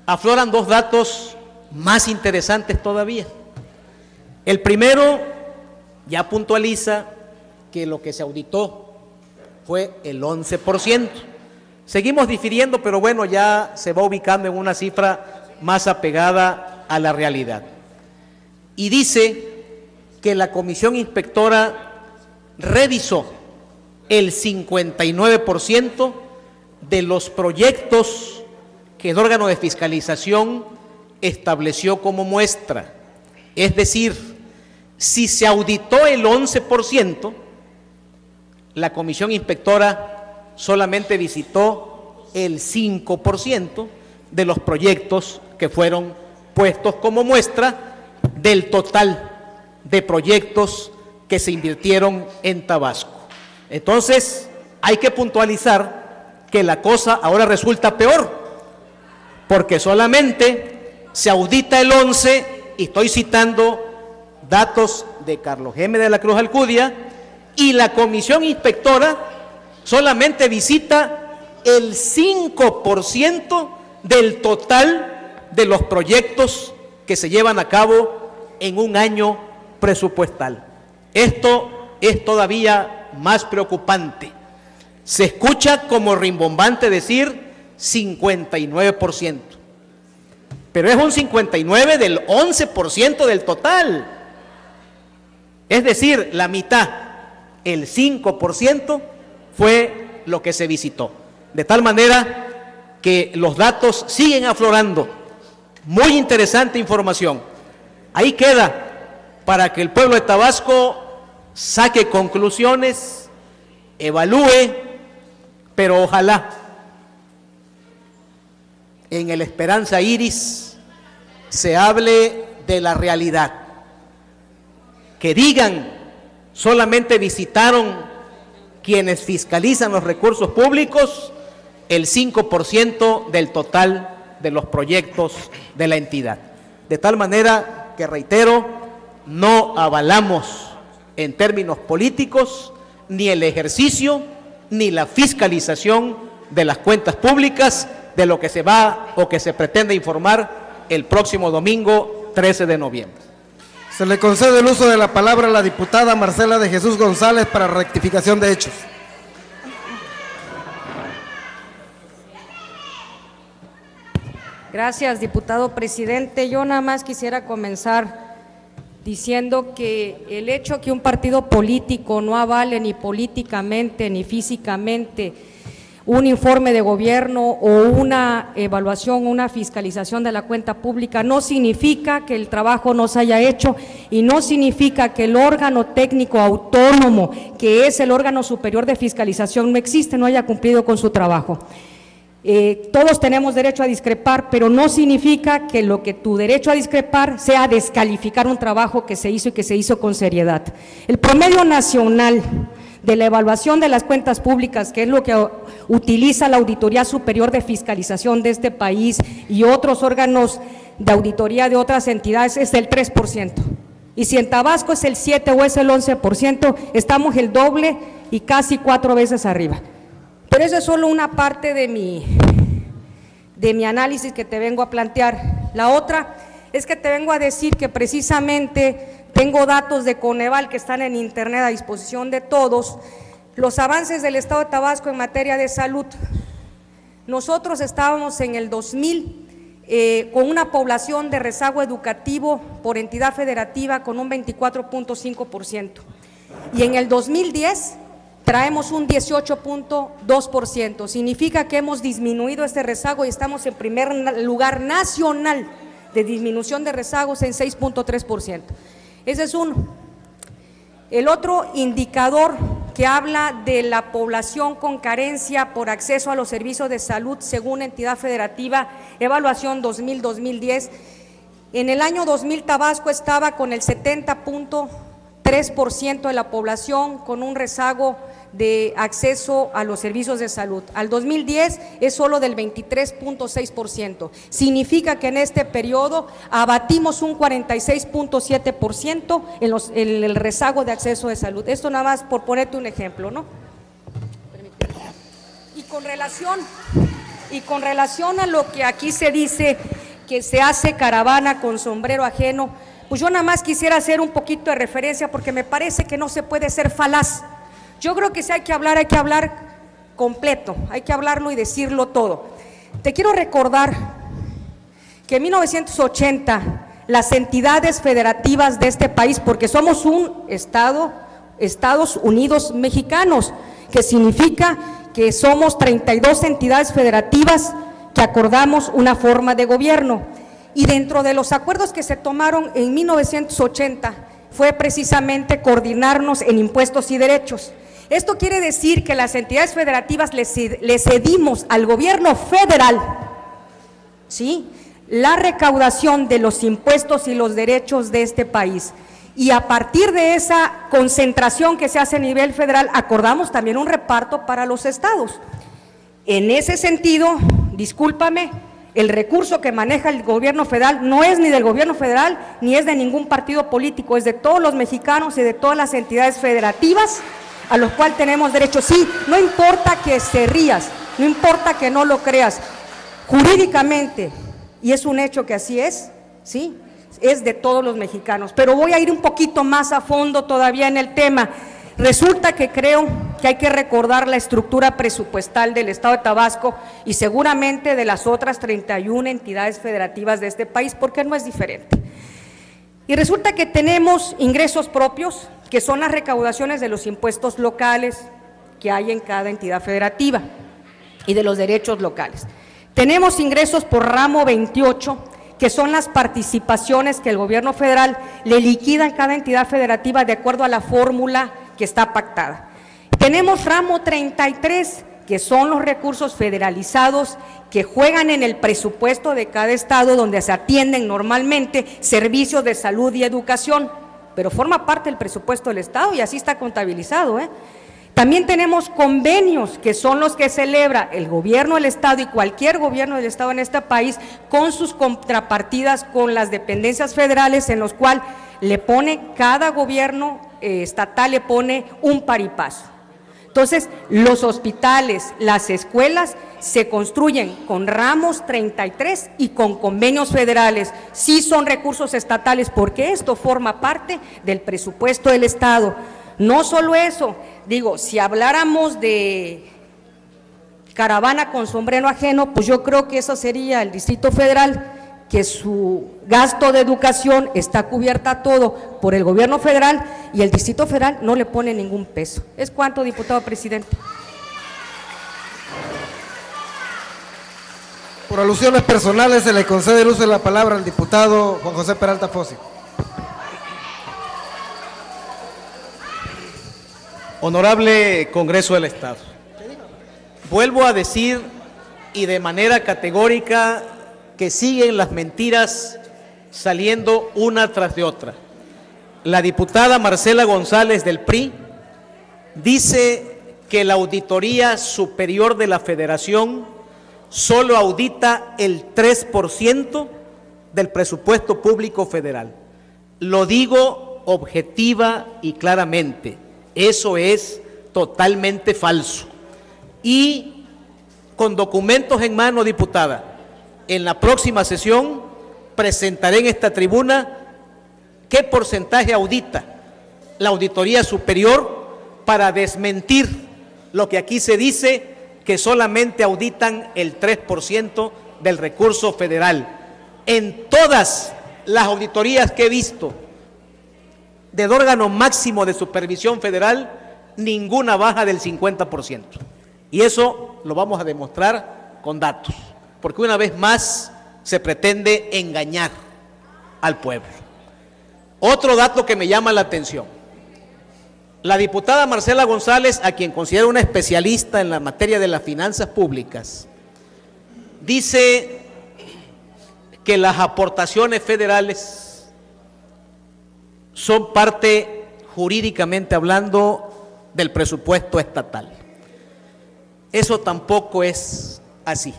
B: afloran dos datos más interesantes todavía. El primero ya puntualiza que lo que se auditó fue el 11%. Seguimos difiriendo, pero bueno, ya se va ubicando en una cifra más apegada a la realidad. Y dice que la comisión inspectora revisó el 59% de los proyectos que el órgano de fiscalización estableció como muestra. Es decir, si se auditó el 11%, la comisión inspectora solamente visitó el 5% de los proyectos que fueron puestos como muestra del total de proyectos que se invirtieron en Tabasco. Entonces, hay que puntualizar que la cosa ahora resulta peor, porque solamente se audita el 11%, y estoy citando datos de Carlos G. de la Cruz Alcudia, y la comisión inspectora solamente visita el 5% del total de los proyectos que se llevan a cabo en un año presupuestal. Esto es todavía más preocupante. Se escucha como rimbombante decir 59%, pero es un 59% del 11% del total. Es decir, la mitad, el 5% fue lo que se visitó. De tal manera que los datos siguen aflorando. Muy interesante información. Ahí queda para que el pueblo de Tabasco saque conclusiones, evalúe, pero ojalá en el Esperanza Iris se hable de la realidad. Que digan, solamente visitaron quienes fiscalizan los recursos públicos el 5% del total de los proyectos de la entidad. De tal manera que, reitero, no avalamos en términos políticos ni el ejercicio ni la fiscalización de las cuentas públicas de lo que se va o que se pretende informar el próximo domingo 13 de noviembre.
F: Se le concede el uso de la palabra a la diputada Marcela de Jesús González para rectificación de hechos.
I: Gracias, diputado presidente. Yo nada más quisiera comenzar diciendo que el hecho que un partido político no avale ni políticamente ni físicamente un informe de gobierno o una evaluación, una fiscalización de la cuenta pública, no significa que el trabajo no se haya hecho y no significa que el órgano técnico autónomo, que es el órgano superior de fiscalización, no existe, no haya cumplido con su trabajo. Todos tenemos derecho a discrepar, pero no significa que lo que tu derecho a discrepar sea descalificar un trabajo que se hizo y que se hizo con seriedad. El promedio nacional de la evaluación de las cuentas públicas, que es lo que utiliza la Auditoría Superior de Fiscalización de este país y otros órganos de auditoría de otras entidades, es del 3%. Y si en Tabasco es el 7 o es el 11%, estamos el doble y casi 4 veces arriba. Pero eso es solo una parte de mi análisis que te vengo a plantear. La otra es que te vengo a decir que precisamente tengo datos de Coneval que están en internet a disposición de todos, los avances del Estado de Tabasco en materia de salud. Nosotros estábamos en el 2000 con una población de rezago educativo por entidad federativa con un 24.5%, y en el 2010 traemos un 18.2%, significa que hemos disminuido este rezago y estamos en primer lugar nacional de disminución de rezagos en 6.3%. Ese es uno. El otro indicador que habla de la población con carencia por acceso a los servicios de salud según entidad federativa, evaluación 2000-2010, en el año 2000 Tabasco estaba con el 70.3% de la población con un rezago de acceso a los servicios de salud. Al 2010 es solo del 23.6%. Significa que en este periodo abatimos un 46.7% en el rezago de acceso de salud. Esto nada más por ponerte un ejemplo, ¿no? Y con relación a lo que aquí se dice que se hace caravana con sombrero ajeno, pues yo nada más quisiera hacer un poquito de referencia porque me parece que no se puede ser falaz. Yo creo que si hay que hablar completo, hay que hablarlo y decirlo todo. Te quiero recordar que en 1980 las entidades federativas de este país, porque somos un Estado, Estados Unidos mexicanos, que significa que somos 32 entidades federativas que acordamos una forma de gobierno. Y dentro de los acuerdos que se tomaron en 1980 fue precisamente coordinarnos en impuestos y derechos. Esto quiere decir que las entidades federativas le cedimos al gobierno federal, ¿sí?, la recaudación de los impuestos y los derechos de este país. Y a partir de esa concentración que se hace a nivel federal, acordamos también un reparto para los estados. En ese sentido, discúlpame, el recurso que maneja el gobierno federal no es ni del gobierno federal, ni es de ningún partido político, es de todos los mexicanos y de todas las entidades federativas a los cuales tenemos derecho. Sí, no importa que se rías, no importa que no lo creas, jurídicamente, y es un hecho que así es, ¿sí?, es de todos los mexicanos. Pero voy a ir un poquito más a fondo todavía en el tema. Resulta que creo que hay que recordar la estructura presupuestal del Estado de Tabasco y seguramente de las otras 31 entidades federativas de este país, porque no es diferente. Y resulta que tenemos ingresos propios, que son las recaudaciones de los impuestos locales que hay en cada entidad federativa y de los derechos locales. Tenemos ingresos por ramo 28, que son las participaciones que el gobierno federal le liquida en cada entidad federativa de acuerdo a la fórmula que está pactada. Tenemos ramo 33, que son los recursos federalizados que juegan en el presupuesto de cada estado, donde se atienden normalmente servicios de salud y educación, pero forma parte del presupuesto del estado y así está contabilizado, ¿eh? También tenemos convenios, que son los que celebra el gobierno del estado y cualquier gobierno del estado en este país, con sus contrapartidas con las dependencias federales, en los cuales le pone cada gobierno estatal, le pone un par y paso. Entonces, los hospitales, las escuelas se construyen con ramos 33 y con convenios federales. Sí son recursos estatales, porque esto forma parte del presupuesto del estado. No solo eso, digo, si habláramos de caravana con sombrero ajeno, pues yo creo que eso sería el Distrito Federal, que su gasto de educación está cubierta todo por el gobierno federal y el Distrito Federal no le pone ningún peso. ¿Es cuánto, diputado presidente?
F: Por alusiones personales se le concede el uso de la palabra al diputado Juan José Peralta Fósil.
B: Honorable Congreso del Estado, vuelvo a decir y de manera categórica que siguen las mentiras saliendo una tras de otra. La diputada Marcela González del PRI dice que la Auditoría Superior de la Federación solo audita el 3% del presupuesto público federal. Lo digo objetiva y claramente. Eso es totalmente falso. Y con documentos en mano, diputada, en la próxima sesión presentaré en esta tribuna qué porcentaje audita la Auditoría Superior para desmentir lo que aquí se dice, que solamente auditan el 3% del recurso federal. En todas las auditorías que he visto del órgano máximo de supervisión federal, ninguna baja del 50%. Y eso lo vamos a demostrar con datos, porque una vez más se pretende engañar al pueblo. Otro dato que me llama la atención: la diputada Marcela González, a quien considero una especialista en la materia de las finanzas públicas, dice que las aportaciones federales son parte, jurídicamente hablando, del presupuesto estatal. Eso tampoco es así.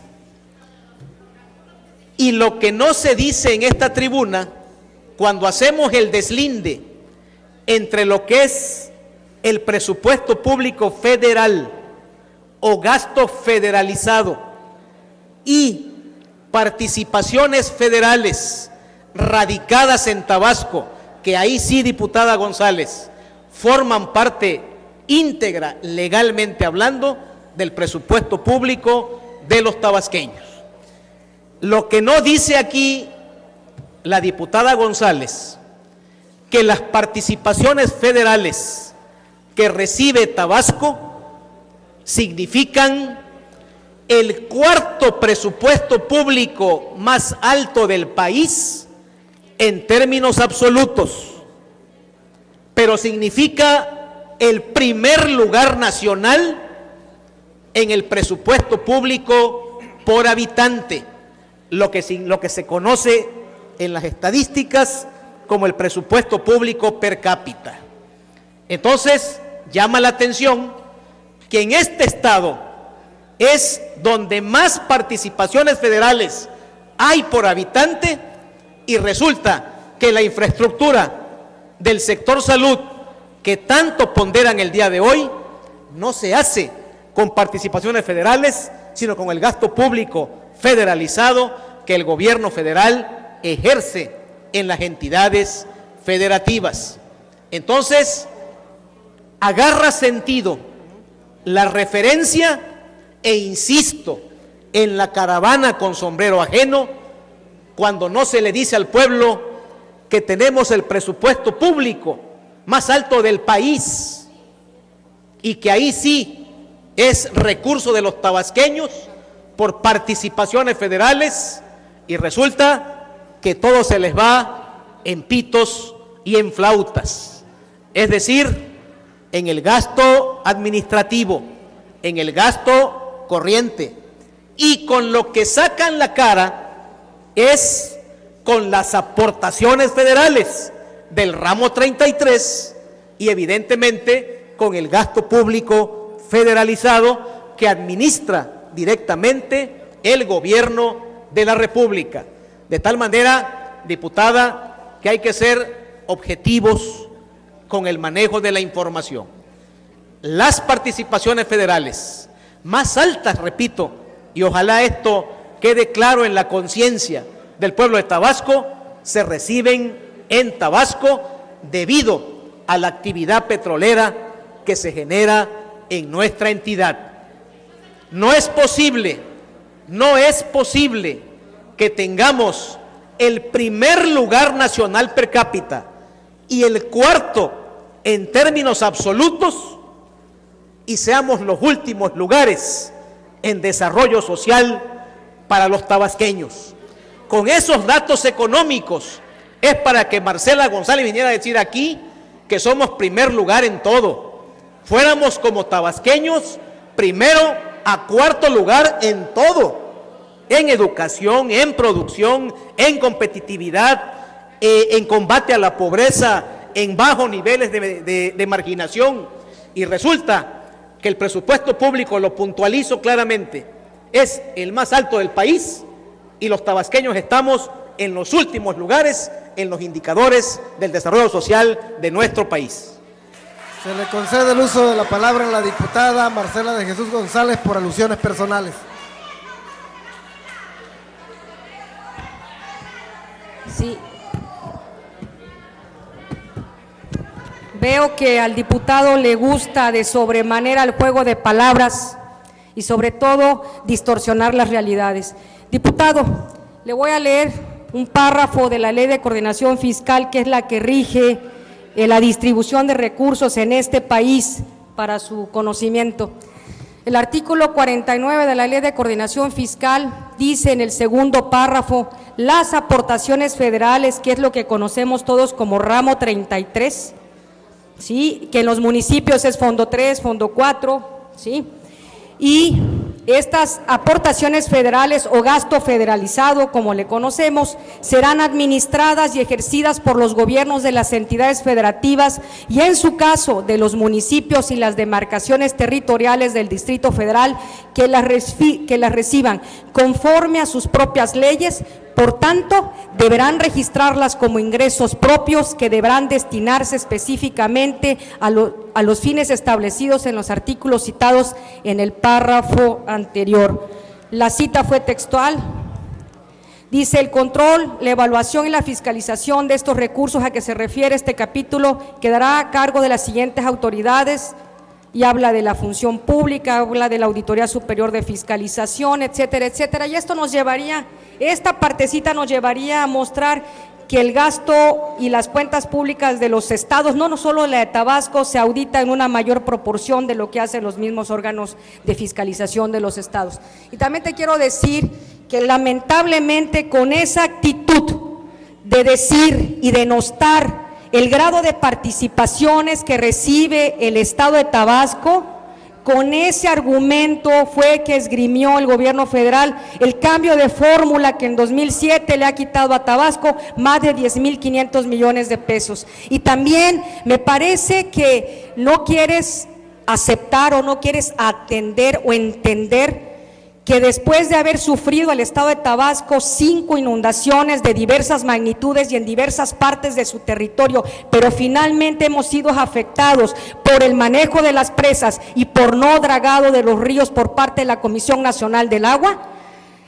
B: Y lo que no se dice en esta tribuna, cuando hacemos el deslinde entre lo que es el presupuesto público federal o gasto federalizado y participaciones federales radicadas en Tabasco, que ahí sí, diputada González, forman parte íntegra, legalmente hablando, del presupuesto público de los tabasqueños. Lo que no dice aquí la diputada González, que las participaciones federales que recibe Tabasco significan el cuarto presupuesto público más alto del país en términos absolutos, pero significa el primer lugar nacional en el presupuesto público por habitante, lo que se conoce en las estadísticas como el presupuesto público per cápita. Entonces, llama la atención que en este estado es donde más participaciones federales hay por habitante y resulta que la infraestructura del sector salud que tanto ponderan el día de hoy no se hace con participaciones federales, sino con el gasto público federalizado que el gobierno federal ejerce en las entidades federativas. Entonces, agarra sentido la referencia e insisto en la caravana con sombrero ajeno cuando no se le dice al pueblo que tenemos el presupuesto público más alto del país y que ahí sí es recurso de los tabasqueños por participaciones federales y resulta que todo se les va en pitos y en flautas, es decir, en el gasto administrativo, en el gasto corriente, y con lo que sacan la cara es con las aportaciones federales del ramo 33 y evidentemente con el gasto público federalizado que administra directamente el gobierno de la República. De tal manera, diputada, que hay que ser objetivos con el manejo de la información. Las participaciones federales más altas, repito, y ojalá esto quede claro en la conciencia del pueblo de Tabasco, se reciben en Tabasco debido a la actividad petrolera que se genera en nuestra entidad. No es posible que tengamos el primer lugar nacional per cápita y el cuarto en términos absolutos y seamos los últimos lugares en desarrollo social para los tabasqueños. Con esos datos económicos es para que Marcela González viniera a decir aquí que somos primer lugar en todo. Fuéramos como tabasqueños primero a cuarto lugar en todo, en educación, en producción, en competitividad, en combate a la pobreza, en bajos niveles de marginación. Y resulta que el presupuesto público, lo puntualizo claramente, es el más alto del país y los tabasqueños estamos en los últimos lugares en los indicadores del desarrollo social de nuestro país.
F: Se le concede el uso de la palabra a la diputada Marcela de Jesús González por alusiones personales.
I: Sí. Veo que al diputado le gusta de sobremanera el juego de palabras y sobre todo distorsionar las realidades. Diputado, le voy a leer un párrafo de la Ley de Coordinación Fiscal, que es la que rige la distribución de recursos en este país, para su conocimiento. El artículo 49 de la Ley de Coordinación Fiscal dice en el segundo párrafo: las aportaciones federales, que es lo que conocemos todos como ramo 33, ¿sí?, que en los municipios es fondo 3, fondo 4, ¿sí?, y estas aportaciones federales o gasto federalizado, como le conocemos, serán administradas y ejercidas por los gobiernos de las entidades federativas y en su caso de los municipios y las demarcaciones territoriales del Distrito Federal que las reciban conforme a sus propias leyes. Por tanto, deberán registrarlas como ingresos propios que deberán destinarse específicamente a los fines establecidos en los artículos citados en el párrafo anterior. La cita fue textual. Dice: el control, la evaluación y la fiscalización de estos recursos a que se refiere este capítulo quedará a cargo de las siguientes autoridades: y habla de la función pública, habla de la Auditoría Superior de Fiscalización, etcétera, etcétera. Y esto nos llevaría, esta partecita nos llevaría a mostrar que el gasto y las cuentas públicas de los estados, no solo la de Tabasco, se audita en una mayor proporción de lo que hacen los mismos órganos de fiscalización de los estados. Y también te quiero decir que lamentablemente con esa actitud de decir y denostar el grado de participaciones que recibe el estado de Tabasco, con ese argumento fue que esgrimió el gobierno federal el cambio de fórmula que en 2007 le ha quitado a Tabasco más de 10,500 millones de pesos. Y también me parece que no quieres aceptar o no quieres atender o entender que después de haber sufrido el estado de Tabasco 5 inundaciones de diversas magnitudes y en diversas partes de su territorio, pero finalmente hemos sido afectados por el manejo de las presas y por no dragado de los ríos por parte de la Comisión Nacional del Agua,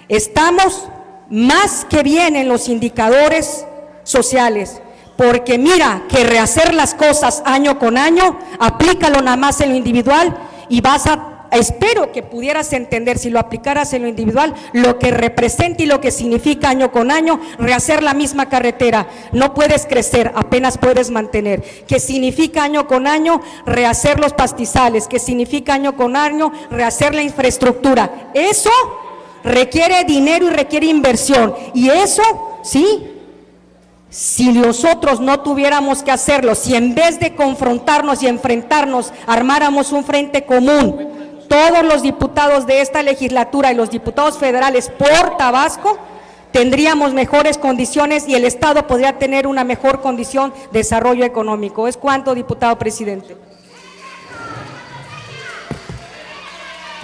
I: estamos más que bien en los indicadores sociales. Porque mira que rehacer las cosas año con año, aplícalo nada más en lo individual y vas a, espero que pudieras entender, si lo aplicaras en lo individual, lo que representa y lo que significa año con año rehacer la misma carretera. No puedes crecer, apenas puedes mantener. ¿Qué significa año con año? Rehacer los pastizales. ¿Qué significa año con año? Rehacer la infraestructura. Eso requiere dinero y requiere inversión. Y eso, sí, si nosotros no tuviéramos que hacerlo, si en vez de confrontarnos y enfrentarnos, armáramos un frente común, todos los diputados de esta legislatura y los diputados federales por Tabasco, tendríamos mejores condiciones y el Estado podría tener una mejor condición de desarrollo económico. ¿Es cuánto, diputado presidente?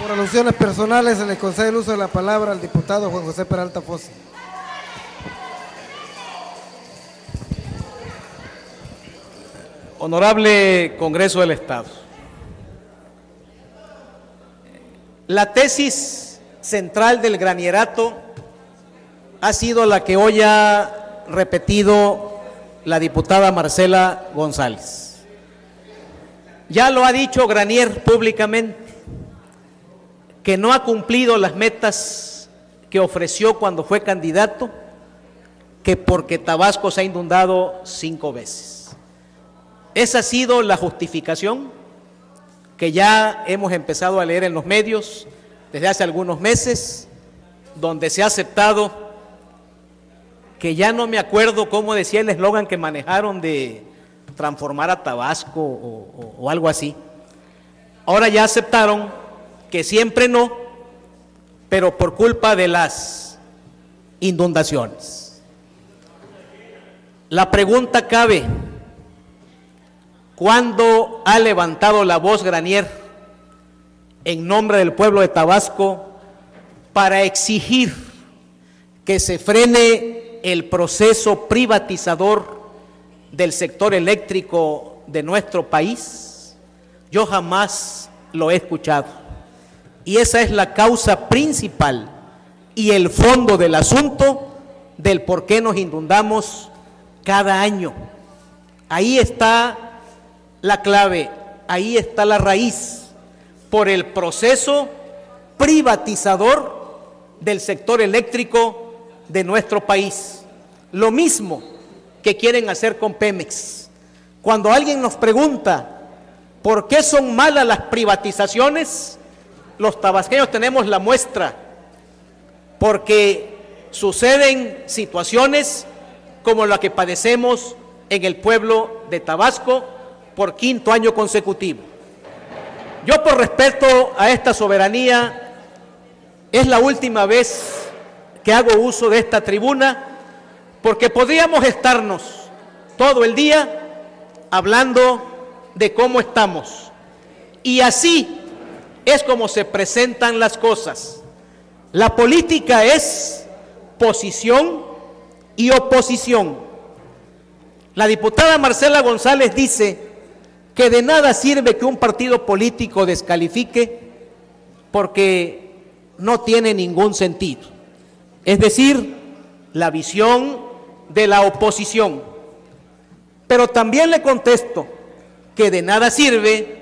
F: Por alusiones personales se le concede el uso de la palabra al diputado Juan José Peralta Fósil.
B: Honorable Congreso del Estado, la tesis central del granierato ha sido la que hoy ha repetido la diputada Marcela González. Ya lo ha dicho Granier públicamente, que no ha cumplido las metas que ofreció cuando fue candidato, que porque Tabasco se ha inundado 5 veces. Esa ha sido la justificación que ya hemos empezado a leer en los medios desde hace algunos meses, donde se ha aceptado, que ya no me acuerdo cómo decía el eslogan que manejaron de transformar a Tabasco o algo así. Ahora ya aceptaron que siempre no, pero por culpa de las inundaciones. La pregunta cabe: ¿cuándo ha levantado la voz Granier en nombre del pueblo de Tabasco para exigir que se frene el proceso privatizador del sector eléctrico de nuestro país? Yo jamás lo he escuchado. Y esa es la causa principal y el fondo del asunto del por qué nos inundamos cada año. Ahí está la clave, ahí está la raíz, por el proceso privatizador del sector eléctrico de nuestro país. Lo mismo que quieren hacer con Pemex. Cuando alguien nos pregunta por qué son malas las privatizaciones, los tabasqueños tenemos la muestra, porque suceden situaciones como la que padecemos en el pueblo de Tabasco por 5º año consecutivo. Yo, por respeto a esta soberanía, es la última vez que hago uso de esta tribuna, porque podríamos estarnos todo el día hablando de cómo estamos. Y así es como se presentan las cosas. La política es posición y oposición. La diputada Marcela González dice que de nada sirve que un partido político descalifique porque no tiene ningún sentido. Es decir, la visión de la oposición. Pero también le contesto que de nada sirve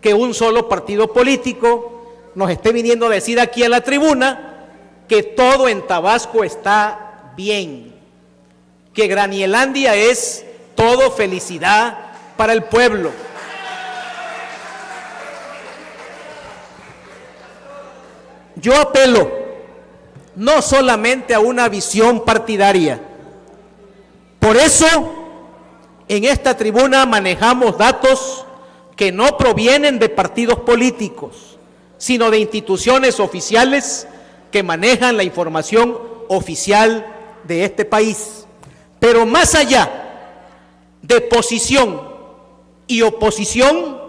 B: que un solo partido político nos esté viniendo a decir aquí a la tribuna que todo en Tabasco está bien, que Granielandia es todo felicidad para el pueblo. Yo apelo no solamente a una visión partidaria. Por eso, en esta tribuna manejamos datos que no provienen de partidos políticos, sino de instituciones oficiales que manejan la información oficial de este país. Pero más allá de posición y oposición,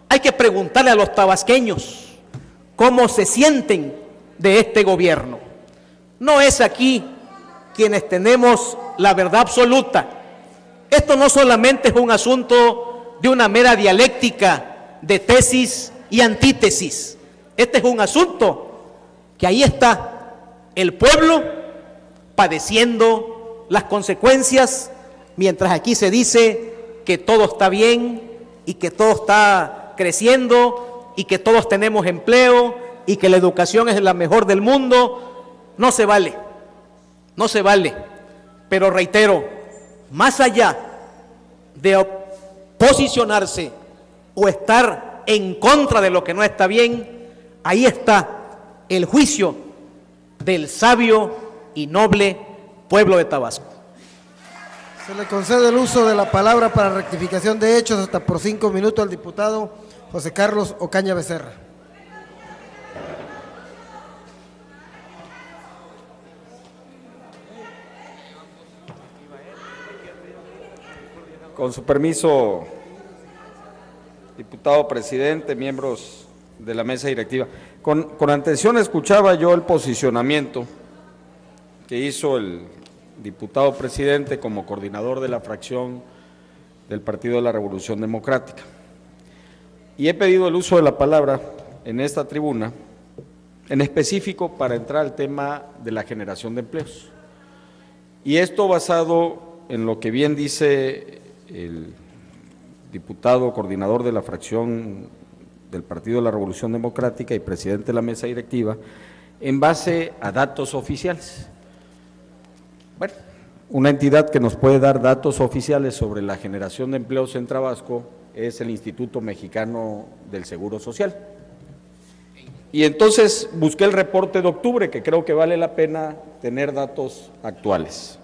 B: hay que preguntarle a los tabasqueños cómo se sienten de este gobierno. No es aquí quienes tenemos la verdad absoluta. Esto no solamente es un asunto de una mera dialéctica de tesis y antítesis. Este es un asunto que ahí está el pueblo padeciendo las consecuencias, mientras aquí se dice que todo está bien y que todo está creciendo y que todos tenemos empleo y que la educación es la mejor del mundo. No se vale, no se vale. Pero reitero, más allá de posicionarse o estar en contra de lo que no está bien, ahí está el juicio del sabio y noble pueblo de Tabasco.
F: Se le concede el uso de la palabra para rectificación de hechos hasta por 5 minutos al diputado José Carlos Ocaña Becerra.
J: Con su permiso, diputado presidente, miembros de la mesa directiva. Con atención escuchaba yo el posicionamiento que hizo el diputado presidente como coordinador de la fracción del Partido de la Revolución Democrática. Y he pedido el uso de la palabra en esta tribuna, en específico para entrar al tema de la generación de empleos. Y esto basado en lo que bien dice el diputado coordinador de la fracción del Partido de la Revolución Democrática y presidente de la mesa directiva, en base a datos oficiales. Bueno, una entidad que nos puede dar datos oficiales sobre la generación de empleos en Tabasco es el Instituto Mexicano del Seguro Social. Y entonces busqué el reporte de octubre, que creo que vale la pena tener datos actuales.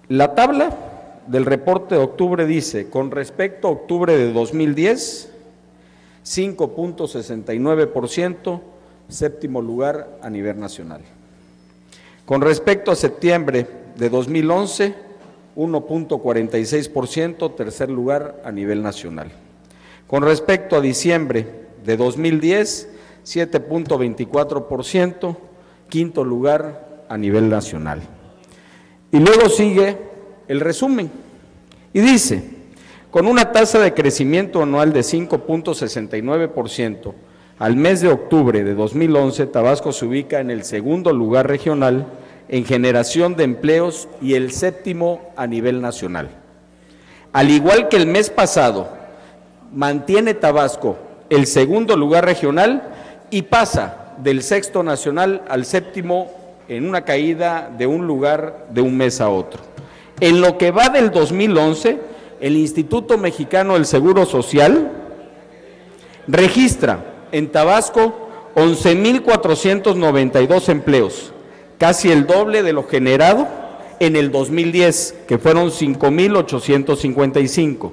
J: La tabla del reporte de octubre dice, con respecto a octubre de 2010, 5.69%, séptimo lugar a nivel nacional. Con respecto a septiembre de 2011, 1.46%, tercer lugar a nivel nacional. Con respecto a diciembre de 2010, 7.24%, quinto lugar a nivel nacional. Y luego sigue el resumen y dice, con una tasa de crecimiento anual de 5.69%, al mes de octubre de 2011, Tabasco se ubica en el segundo lugar regional en generación de empleos y el séptimo a nivel nacional. Al igual que el mes pasado, mantiene Tabasco el segundo lugar regional y pasa del sexto nacional al séptimo en una caída de un lugar de un mes a otro. En lo que va del 2011, el Instituto Mexicano del Seguro Social registra en Tabasco 11.492 empleos, casi el doble de lo generado en el 2010, que fueron 5.855.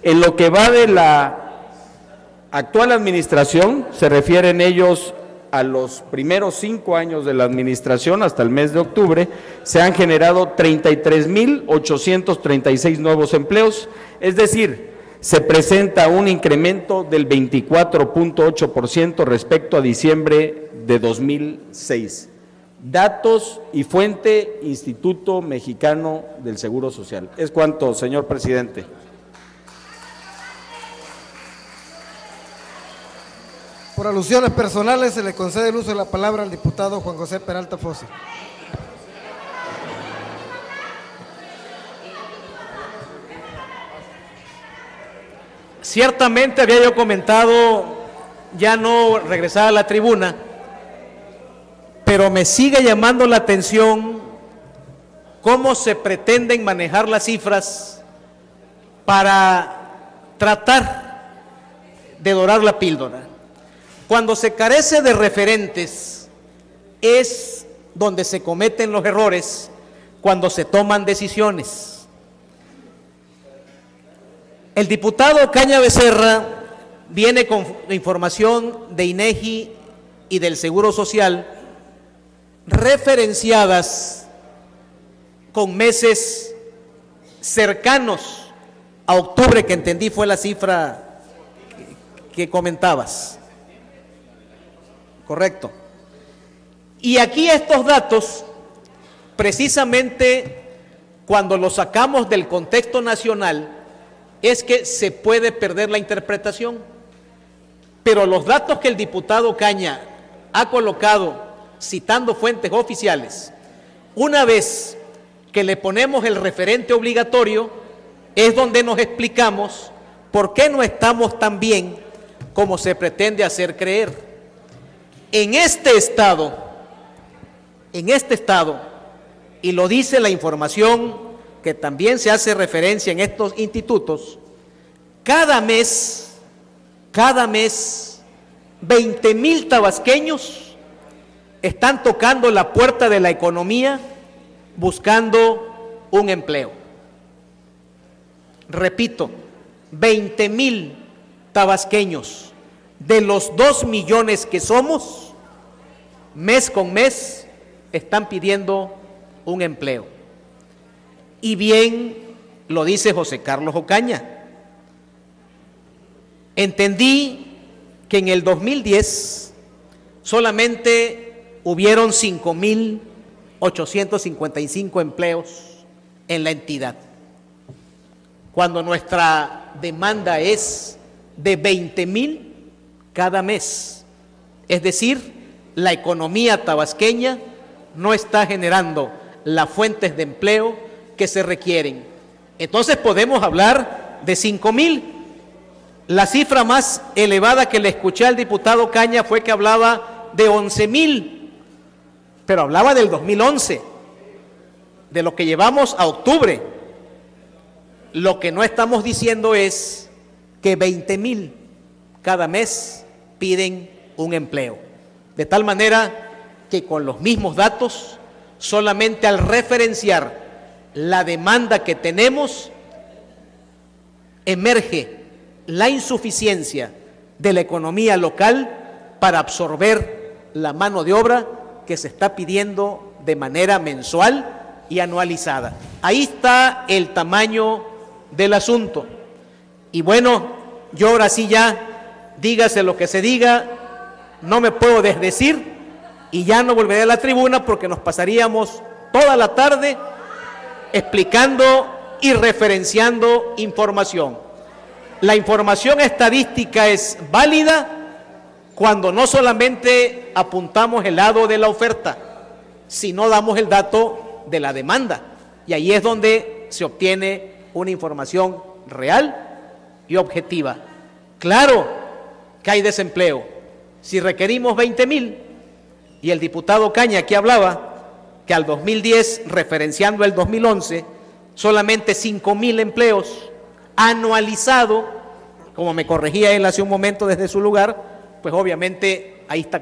J: En lo que va de la actual administración, se refieren ellos a los primeros 5 años de la administración, hasta el mes de octubre, se han generado 33.836 nuevos empleos, es decir, se presenta un incremento del 24.8% respecto a diciembre de 2006. Datos y fuente, Instituto Mexicano del Seguro Social. Es cuanto, señor presidente.
F: Por alusiones personales, se le concede el uso de la palabra al diputado Juan José Peralta Fósil.
B: Ciertamente había yo comentado ya no regresar a la tribuna, pero me sigue llamando la atención cómo se pretenden manejar las cifras para tratar de dorar la píldora. Cuando se carece de referentes es donde se cometen los errores, cuando se toman decisiones. El diputado Caña Becerra viene con información de INEGI y del Seguro Social referenciadas con meses cercanos a octubre, que entendí fue la cifra que comentabas. Correcto. Y aquí estos datos, precisamente cuando los sacamos del contexto nacional, es que se puede perder la interpretación. Pero los datos que el diputado Caña ha colocado, citando fuentes oficiales, una vez que le ponemos el referente obligatorio, es donde nos explicamos por qué no estamos tan bien como se pretende hacer creer. En este estado, y lo dice la información que también se hace referencia en estos institutos, cada mes 20,000 tabasqueños están tocando la puerta de la economía buscando un empleo. Repito, 20,000 tabasqueños de los 2 millones que somos, mes con mes están pidiendo un empleo. Y bien lo dice José Carlos Ocaña. Entendí que en el 2010 solamente hubieron 5,855 empleos en la entidad, cuando nuestra demanda es de 20,000 cada mes. Es decir, la economía tabasqueña no está generando las fuentes de empleo que se requieren. Entonces podemos hablar de 5,000. La cifra más elevada que le escuché al diputado Caña fue que hablaba de 11,000, pero hablaba del 2011, de lo que llevamos a octubre. Lo que no estamos diciendo es que 20,000 cada mes piden un empleo. De tal manera que con los mismos datos, solamente al referenciar la demanda que tenemos, emerge la insuficiencia de la economía local para absorber la mano de obra que se está pidiendo de manera mensual y anualizada. Ahí está el tamaño del asunto. Y bueno, yo ahora sí ya, dígase lo que se diga, no me puedo desdecir y ya no volveré a la tribuna porque nos pasaríamos toda la tarde explicando y referenciando información. La información estadística es válida cuando no solamente apuntamos el lado de la oferta, sino damos el dato de la demanda. Y ahí es donde se obtiene una información real y objetiva. Claro que hay desempleo. Si requerimos 20,000, y el diputado Caña aquí hablaba que al 2010, referenciando el 2011, solamente 5,000 empleos anualizado, como me corregía él hace un momento desde su lugar, pues obviamente ahí está